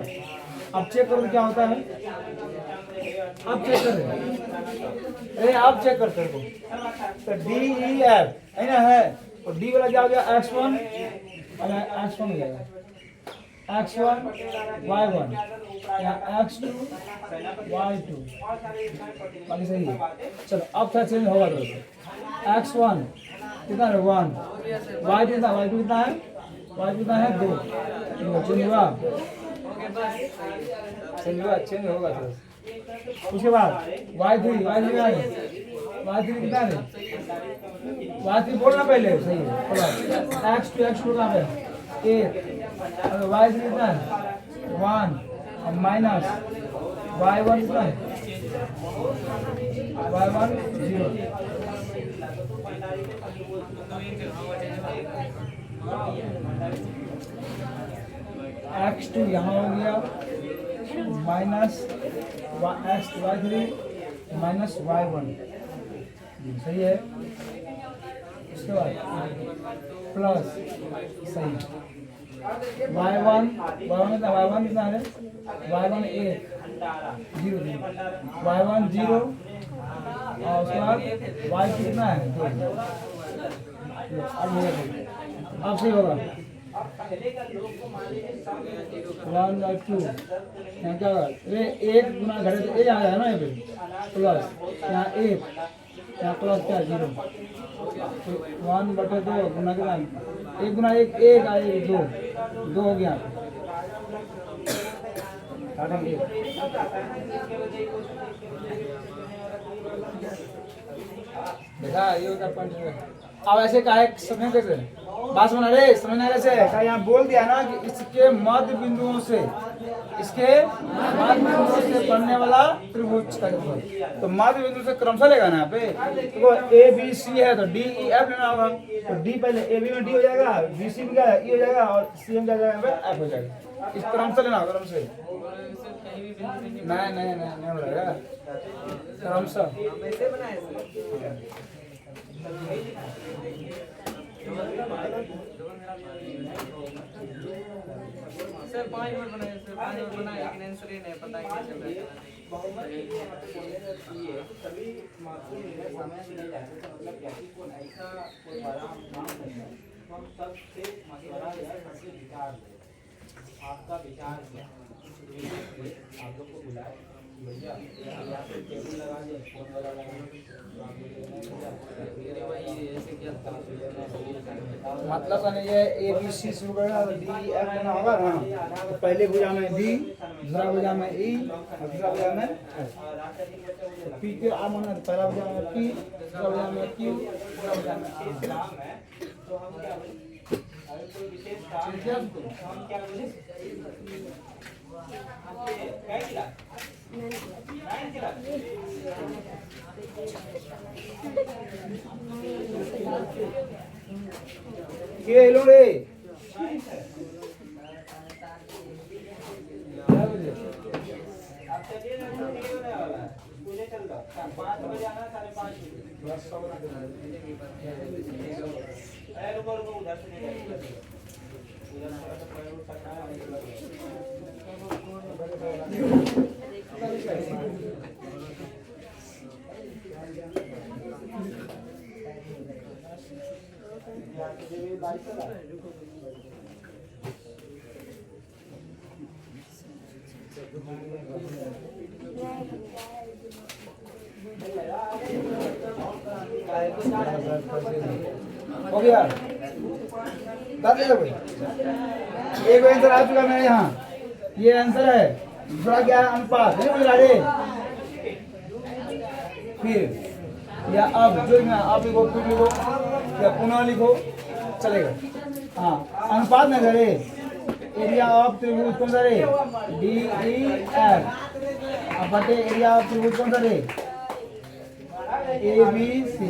अब चेक करो क्या होता है। अब चेक कर अरे आप चेक करते हो तो डी ई एफ है ना है और डी वाला क्या हो गया x1 और x1 हो जाएगा x1 y1 या x2 y2 बाकी सही है। चलो अब थोड़ा चेंज होगा तो x1 कितना है 1 y2 कितना कितना है y2 कितना है 2 चेंज हुआ चेंज होगा थोड़ा। उसके बाद y3 कितना है? y3 कितना है? y3 बोलना पहले सही है। x2 कहाँ पे? 8 और y3 कितना है? 1 और माइनस y1 कितना है? y1 0। x2 यहाँ हो गया माइनस y3 माइनस y1 सही है। उसके बाद प्लस सही y1 कितना है? y1 1 0 y1 0 और उसके बाद y कितना है? 2। अब सही होगा 1/2 यहाँ क्या होगा? ये 1 गुना घटे तो 1 आ जाएगा ना यहाँ पे प्लस यहाँ 1 यहाँ प्लस क्या 0 1/2 गुना कितना 1 गुना 1 1 आए 2 हो गया काटेंगे। देखा ये होता पॉइंट। अब ऐसे का है समझ कैसे बात समझ रहे समझना कैसे है? यहाँ बोल दिया ना कि इसके मध्य बिंदुओं से बनने वाला त्रिभुज का क्षेत्रफल। तो मध्य बिंदु से क्रमशः लेगा ना यहाँ पे। तो ए बी सी है तो डी ई एफ लेना होगा। तो डी पहले ए बी में डी हो जाएगा, बी सी में क्या ई हो जाएगा और सी में क्या जाएगा एफ हो जाएगा। इस क्रम से लेना होगा क्रम से। नहीं हो जाएगा क्रम से। सर 5 मिनट बनाए सर 5 मिनट बनाए लेकिन आंसर ही नहीं पता क्या चल रहा है। सभी महत्वपूर्ण निर्णय समय से नहीं जाते तो मतलब क्या कि कोई ऐसा कोई बड़ा काम नहीं है तो हम सबसे मशवरा या सबसे विचार लें। आपका विचार क्या आप लोग को बुलाए भैया या फिर टेबल लगा दे फोन वाला लगा मतलब ये ए बी सी शुरू करना डी एफ लेना होगा ना। तो पहले भुजा में बी, दूसरा भुजा में ई और दूसरा भुजा में एफ। पी के आम होना पहला भुजा में पी, दूसरा भुजा में क्यू, दूसरा भुजा में आर। तो हम क्या बोले अगर कोई विशेष काम है तो हम क्या बोले क्या क्लास 9 क्लास के लो रे आप चलिए ना नहीं होने वाला है मुझे चल रहा 5 बजे आना 5:30 अरे रुको उधर से नहीं जाएगा उधर से पैर उठाना है हो गया बात ले लो भाई। एक आंसर आ चुका मेरे यहाँ। ये आंसर है। दूसरा क्या है अनुपात नहीं बुझा रे। फिर या अब जो आप लिखो फिर लिखो या पुनः लिखो चलेगा। हाँ अनुपात नहीं करे एरिया ऑफ त्रिभुज कौन सा रे डी ई एफ अब बटे एरिया ऑफ त्रिभुज कौन सा रे ए बी सी।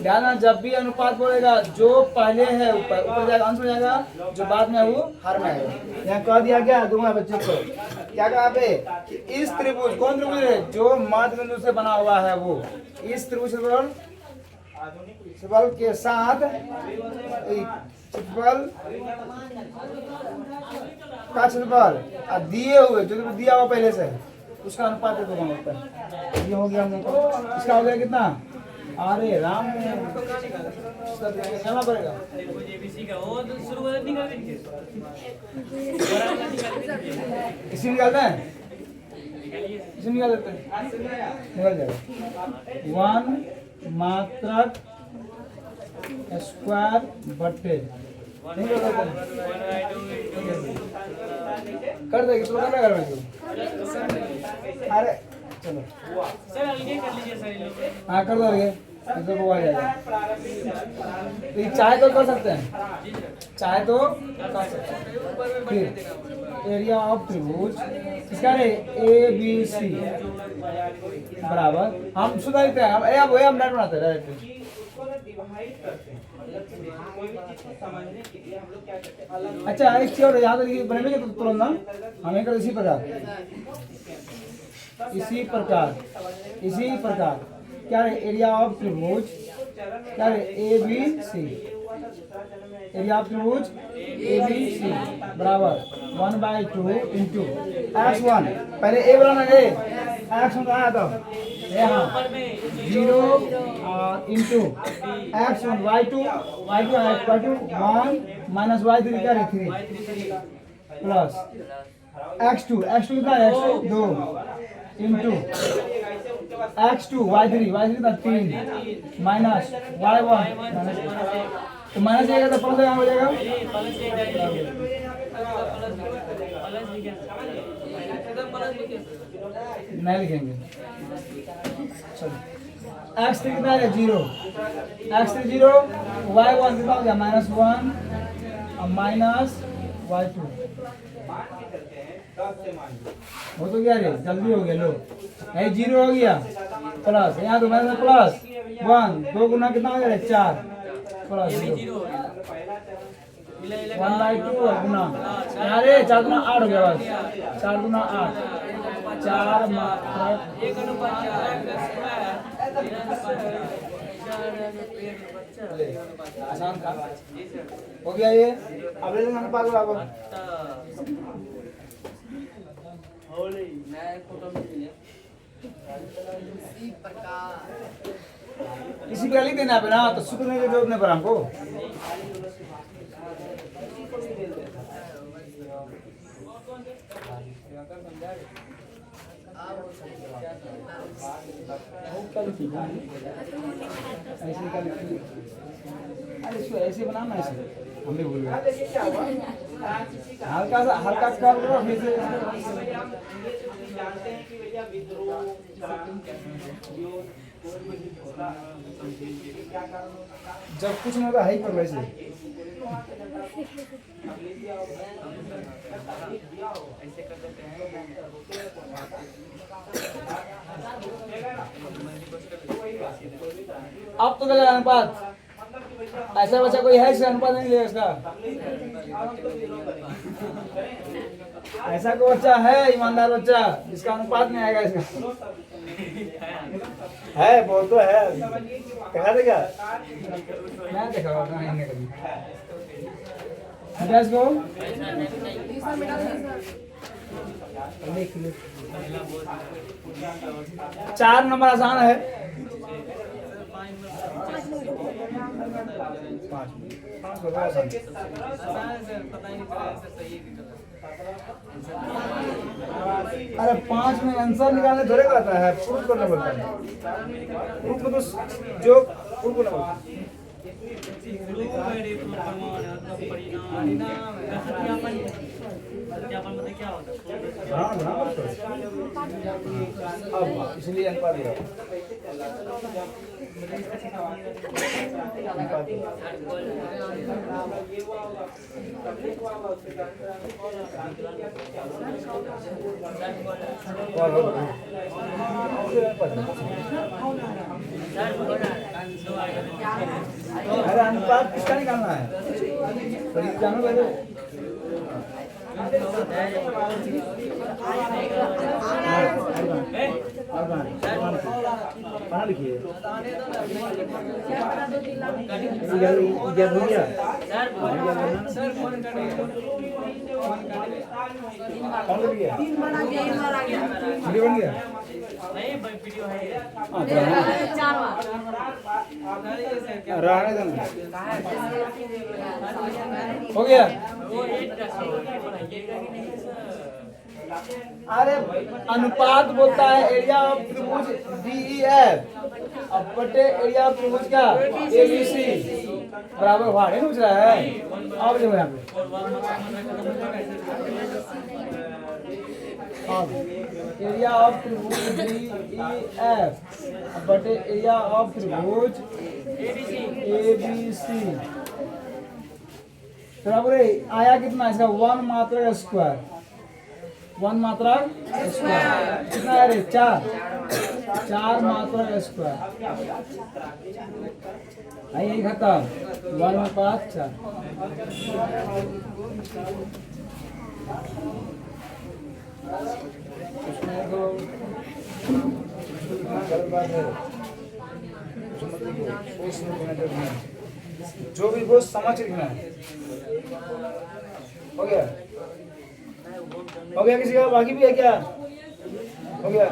ध्यान जब भी अनुपात बोलेगा जो पहले है ऊपर जाएगा अंश हो जाएगा, जो बाद में है वो हर में आएगा। यहाँ कह दिया गया दूंगा बच्चे को क्या कहा पे कि इस त्रिभुज कौन त्रिभुज है जो मध्य बिंदु से बना हुआ है वो इस त्रिभुज क्षेत्रफल के साथ क्षेत्रफल का क्षेत्रफल दिए हुए जो दिया हुआ पहले से उसका अनुपात होता है। ये हो गया हम लोग को। इसका हो गया कितना अरे राम करना पड़ेगा इसी निकालते हैं इसी निकाल देते हैं निकल जाएगा 1 मात्रक स्क्वायर बटे नहीं कर सकते कर दे किसको करना कर भाई अरे चलो सर अलगे कर लीजिए सर इन लोग हाँ कर दो आगे इधर को आ जाएगा तो ये चाहे तो कर सकते हैं चाहे तो कर सकते हैं फिर एरिया ऑफ त्रिभुज इसका रे ए बी सी बराबर हम सुधारते हैं अब हम डायरेक्ट बनाते हैं डायरेक्ट डिवाइड करते हैं कोई भी चीज को समझने के लिए हम लोग क्या करते हैं अलग अच्छा एक चीज और यहाँ तक बनेंगे तो तुरंत ना हमें कर इसी प्रकार क्या है एरिया ऑफ त्रिभुज क्या है A B C area of त्रिभुज ए बी सी बराबर 1/2 इंटू x1 पहले ए बनाना ए x1 कहाँ आता यहाँ 0 और into x1 y2 1 minus y3 क्या है 3 प्लस x2 कितना है x2 2 इंटू x2 y3 कितना 3 माइनस y1 तो माइनस जाएगा तो प्लस यहाँ हो जाएगा नहीं लिखेंगे चलो x3 कितना है 0 x3 0 y1 कितना हो गया -1 और माइनस y2 वो तो क्या रे जल्दी हो गया लो ये 0 हो गया प्लस यहाँ तो माइनस प्लस 1 2 गुना कितना हो गया 4 प्लस 0 1/2 गुना अरे 4 गुना 8 हो गया बस 4 गुना 8 4 आसान था हो गया ये अब ले लेना पागल आप इसी का लिख देना ना तो शुक्र नहीं जरूरत नहीं पर हमको ऐसे बनाना ऐसे हमने भूल गए हल्का कर दो फिर से जानते हैं कि भैया विद्रोह जब कुछ नहीं होता है ही पर वैसे अब तो गलत अनुपात ऐसा बच्चा कोई है इसका अनुपात नहीं लेगा इसका ऐसा कोई बच्चा है ईमानदार बच्चा जिसका अनुपात नहीं आएगा इसका है बहुत तो है कहा देगा मैं देखा नहीं कभी गैस को लिख 4 नंबर आसान है 5 अरे 5 में आंसर निकालने थोड़े आता है प्रूफ करना पड़ता है प्रूफ में तो जो प्रूफ करना पड़ता है अब इसलिए अनुपात दिया अरे अनुपात किसका निकालना है जानो पहले पढ़ा लिखिए बन गया नहीं वीडियो है रहने देना हो गया अरे अनुपात बोलता है एरिया ऑफ त्रिभुज DEF अब बटे एरिया ऑफ त्रिभुज क्या ABC बराबर वाट है पूछ रहा है। अब देखो यहाँ पे अब एरिया ऑफ त्रिभुज DEF अब बटे एरिया ऑफ त्रिभुज ABC बराबर है आया कितना इसका 1 मात्रा स्क्वायर 1 मात्रा स्क्वायर कितना है रे 4 मात्रा स्क्वायर आई यही खत्म 1 में 5 4 उसमें तो गलत बात है जो भी वो समझ लिखना है। हो गया किसी का बाकी भी है क्या हो गया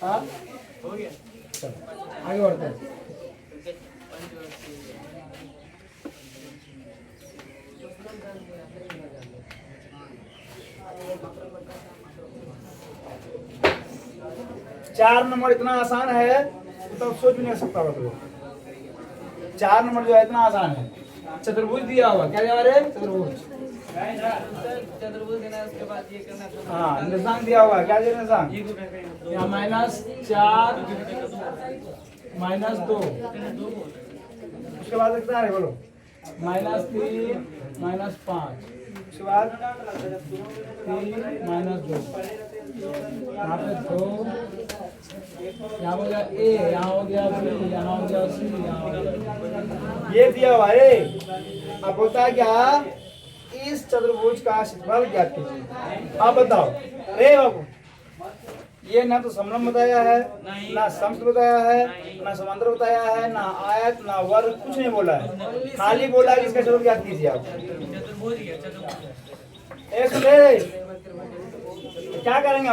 हाँ हो गया चल आगे बढ़ते हैं। चार नंबर इतना आसान है तो सोच भी नहीं सकता तो 4 नंबर जो है इतना आसान है। चतुर्भुज दिया हुआ क्या दिया हुआ रे चतुर्भुज चतुर्भुज देना है उसके बाद ये करना है। हाँ निर्देशांक दिया हुआ है क्या दिया निर्देशांक यहाँ -4 -2 उसके बाद कितना है बोलो -3 -5 उसके बाद 3 -2 यहाँ पे 2 यहाँ हो गया A यहाँ हो गया B यहाँ हो गया C यहाँ हो गया ये दिया हुआ है। अब बोलता है क्या इस चतुर्भुज का क्षेत्रफल ज्ञात कीजिए। आप बताओ रे बाबू ये ना तो समलंब बताया है ना समस्त बताया है ना समांतर बताया है ना आयत ना वर्ग कुछ नहीं बोला है खाली बोला है इसका क्षेत्रफल ज्ञात कीजिए आप। चतुर्भुज है चतुर्भुज क्या करेंगे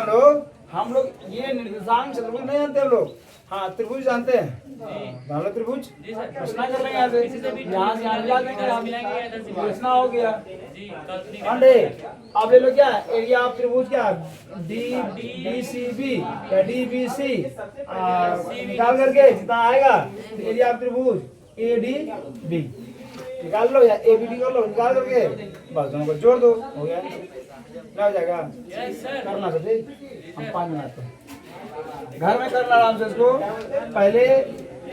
हम लोग ये निर्देशांक चतुर्भुज नहीं जानते हम लोग हाँ त्रिभुज जानते हैं मान लो त्रिभुज रचना कर लेंगे यहाँ से यहाँ मिला देंगे रचना हो गया अंडे अब ले लो क्या एरिया ऑफ त्रिभुज क्या DBCB या DBC निकाल करके जितना आएगा एरिया ऑफ त्रिभुज ADB निकाल लो या ABD कर लो निकाल करके बस दोनों को जोड़ दो हो गया क्या हो जाएगा करना तो ठीक हम 5 मिनट घर में करना आराम से इसको पहले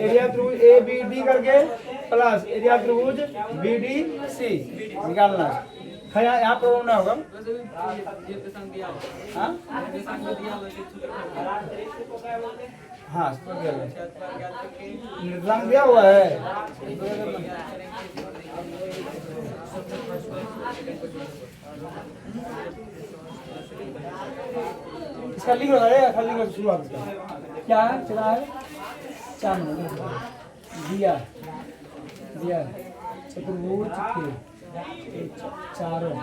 एरिया त्रिभुज ABD करके प्लस एरिया त्रिभुज BDC निकालना है। यहाँ प्रॉब्लम नहीं होगा हाँ हाँ निर्देशांक दिया हुआ है इसका लिख लो खाली लिख शुरुआत क्या है चला है 4 नंबर दिया चतुर्भुज के चारों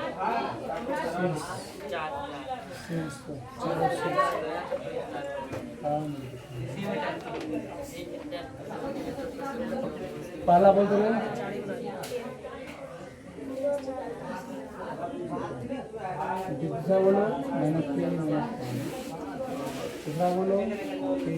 पहला बोल दो दूसरा बोलो -3 तीसरा बोलो 3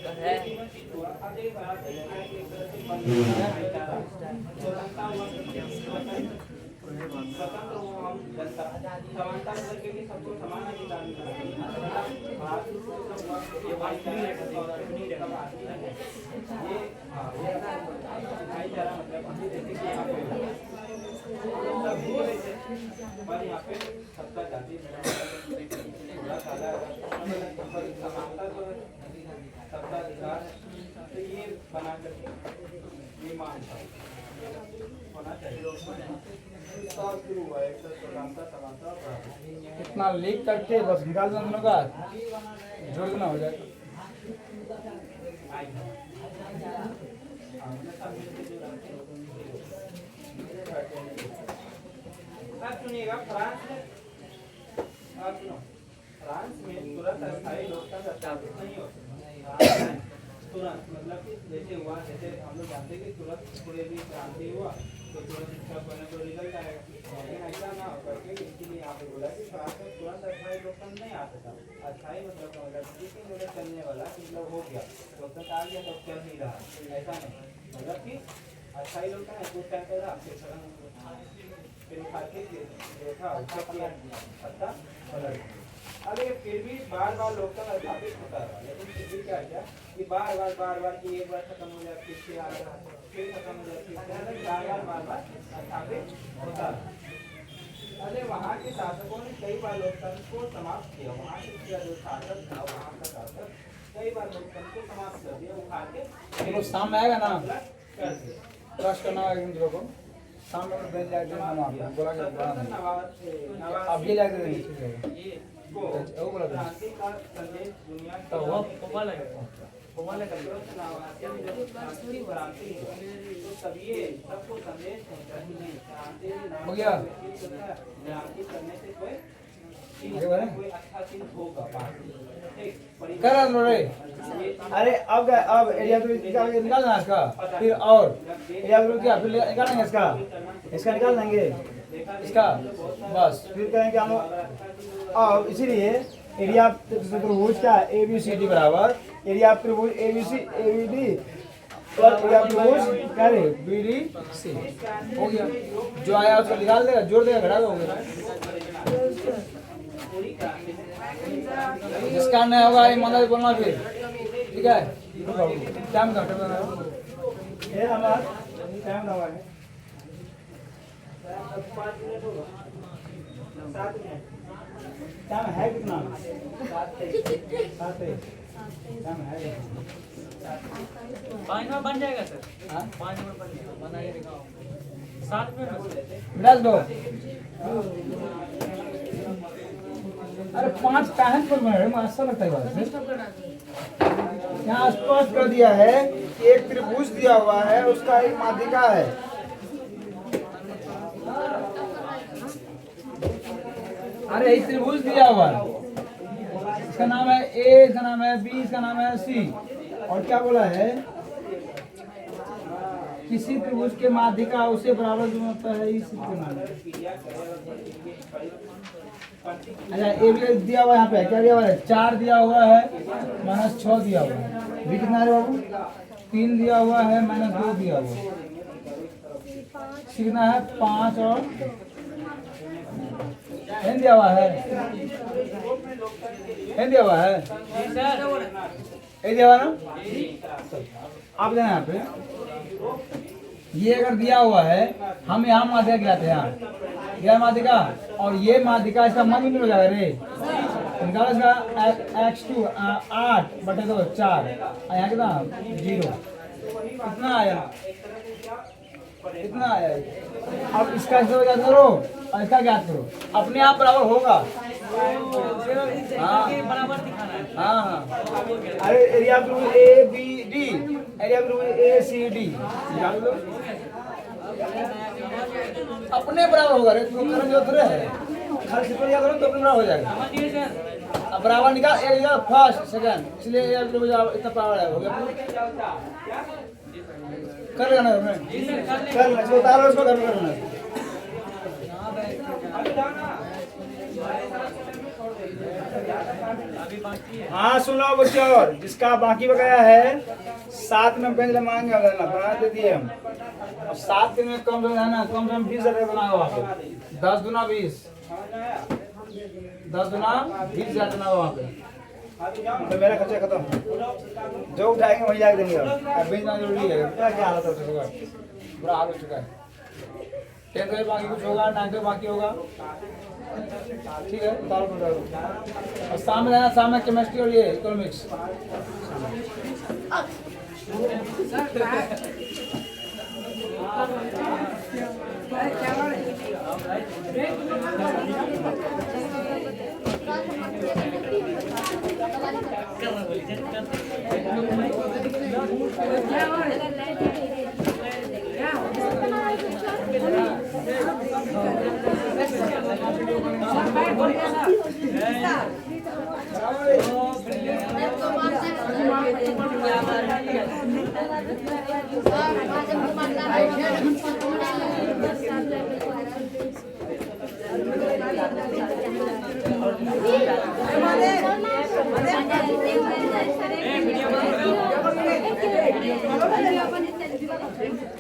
है स्वतंत्र हो हम जनता, समानता के लिए सबको समान अधिकार मिलना चाहिए। ये भाईचारा मतलब जैसे कि यहाँ पे पर यहाँ पे सबका जाति थोड़ा सादा समानता तो सबका अधिकार है, तो ये बना करके ये मानता होना चाहिए। इतना लीक करके बस निकाल दो दोनों का, जोड़ देना हो जाएगा। सुनिएगा, फ्रांस में सुनो, फ्रांस में तुरंत अस्थायी लोकतंत्र स्थापित नहीं होता तुरंत, मतलब कि जैसे हुआ, जैसे हम लोग जानते हैं कि तुरंत कोई भी क्रांति हुआ तो तुरंत इसका कोई ना कोई रिजल्ट आएगा, लेकिन ऐसा ना हो करके इसीलिए यहाँ पे बोला कि फ्रांस में तुरंत अस्थायी लोकतंत्र नहीं आता था। अस्थायी मतलब चलने वाला मतलब हो गया, लोकतंत्र आ गया तो चल नहीं रहा, ऐसा नहीं, मतलब कि अस्थायी लोकतंत्र कुछ टाइम पहले आपके सत्ता पलट। अब ये फिर भी बार बार लोकतंत्र स्थापित होता रहा, लेकिन फिर भी क्या किया कि बार बार कि एक बार खत्म हो जाए फिर से आ रहा, फिर खत्म हो जाए फिर बार बार स्थापित होता रहा। अरे वहाँ के शासकों ने कई बार लोकतंत्र को समाप्त किया, वहाँ के जो शासक था वहाँ का शासक कई बार लोकतंत्र को समाप्त कर दिया, उठा के शाम में आएगा ना, कर दिया। क्रश करना होगा इन लोगों को, शाम में बेच जाएगा बोला अब ये जाके क्रांति का संदेश दुनिया तो वो क्रांति तो सब ये सबको संदेश हो गया। क्रांति करने से कोई अच्छा चीज होगा कर रे। अरे अब एरिया तो निकालना है इसका, फिर और एरिया तो क्या फिर निकालेंगे इसका निकाल देंगे इसका, बस फिर कहेंगे हम अब इसीलिए एरिया त्रिभुज क्या है ABCD बराबर एरिया त्रिभुज ABD और एरिया त्रिभुज क्या है BDC हो गया। जो आया उसको निकाल देगा, जोड़ देगा, घटा दोगे। जिसका नहीं होगा ईमानदारी बोलना फिर, ठीक है। टाइम का ये हमारा टाइम लगा है 5 मिनट होगा, 7 मिनट टाइम है कितना? 7 टाइम है 5 नंबर बन जाएगा सर, हाँ 5 नंबर बन जाएगा, बनाइए दिखाओ 7 मिनट। दस दो। अरे 5 काहे पर बन रहे हैं, अच्छा लगता है बात से। यहाँ स्पष्ट कर दिया है कि एक त्रिभुज दिया हुआ है, उसका एक माध्यिका है। अरे एक त्रिभुज दिया हुआ है, इसका नाम है A, इसका नाम है B, इसका नाम है C, और क्या बोला है किसी त्रिभुज के माध्यिका उसे बराबर जो होता है इस नाम है। अच्छा ए भी दिया हुआ है, यहाँ पे क्या दिया हुआ है 4 दिया हुआ है -6 दिया हुआ है, बी कितना है बाबू 3 दिया हुआ है -2 दिया हुआ है, कितना है 5 और एन दिया हुआ है, एन दिया हुआ है, ए दिया हुआ ना। आप देना यहाँ पे ये अगर दिया हुआ है, हम यहाँ माध्यिका गिराते हैं, यहाँ यह माध्यिका और ये माध्यिका, इसका मान कितना हो जाएगा रे निकालो इसका x2 8/2 4, यहाँ कितना 0, कितना आया कितना आया। अब इसका ज्ञात करो और इसका ज्ञात करो, अपने आप बराबर होगा। बराबर दिखाना है। हाँ हाँ अरे एरिया ABD एरिया ACD निकाल दो, अपने बराबर होगा रे, तुम करने जो थोड़े है खाली सिर्फ याद करो तो अपने बराबर हो जाएगा। अब बराबर निकाल एरिया फर्स्ट सेकंड, इसलिए एरिया इतना बराबर है, हो गया कर लेना है कर लेना, इसको उतारो इसको कर लेना। अभी हाँ सुन लो बच्चों, और जिसका बाकी बकाया है 7 में पेंसिल मांगे ना बना दे दिए हम। अब 7 दिन में कम से कम है ना, कम से कम 20,000 बना वहाँ पे। 10 दूना 20, 10 दूना 20,000 बना वहाँ पे। तो मेरा खर्चा खत्म, जो उठाएंगे वही जाके देंगे। अब बेचना जरूरी है, क्या हालत है, बुरा हाल हो चुका है। 10 में बाकी कुछ होगा, 9 में बाकी होगा, ठीक है उतारो उतारो। और शाम में जाना, शाम में केमिस्ट्री और ये इकोनॉमिक्स। वीडियो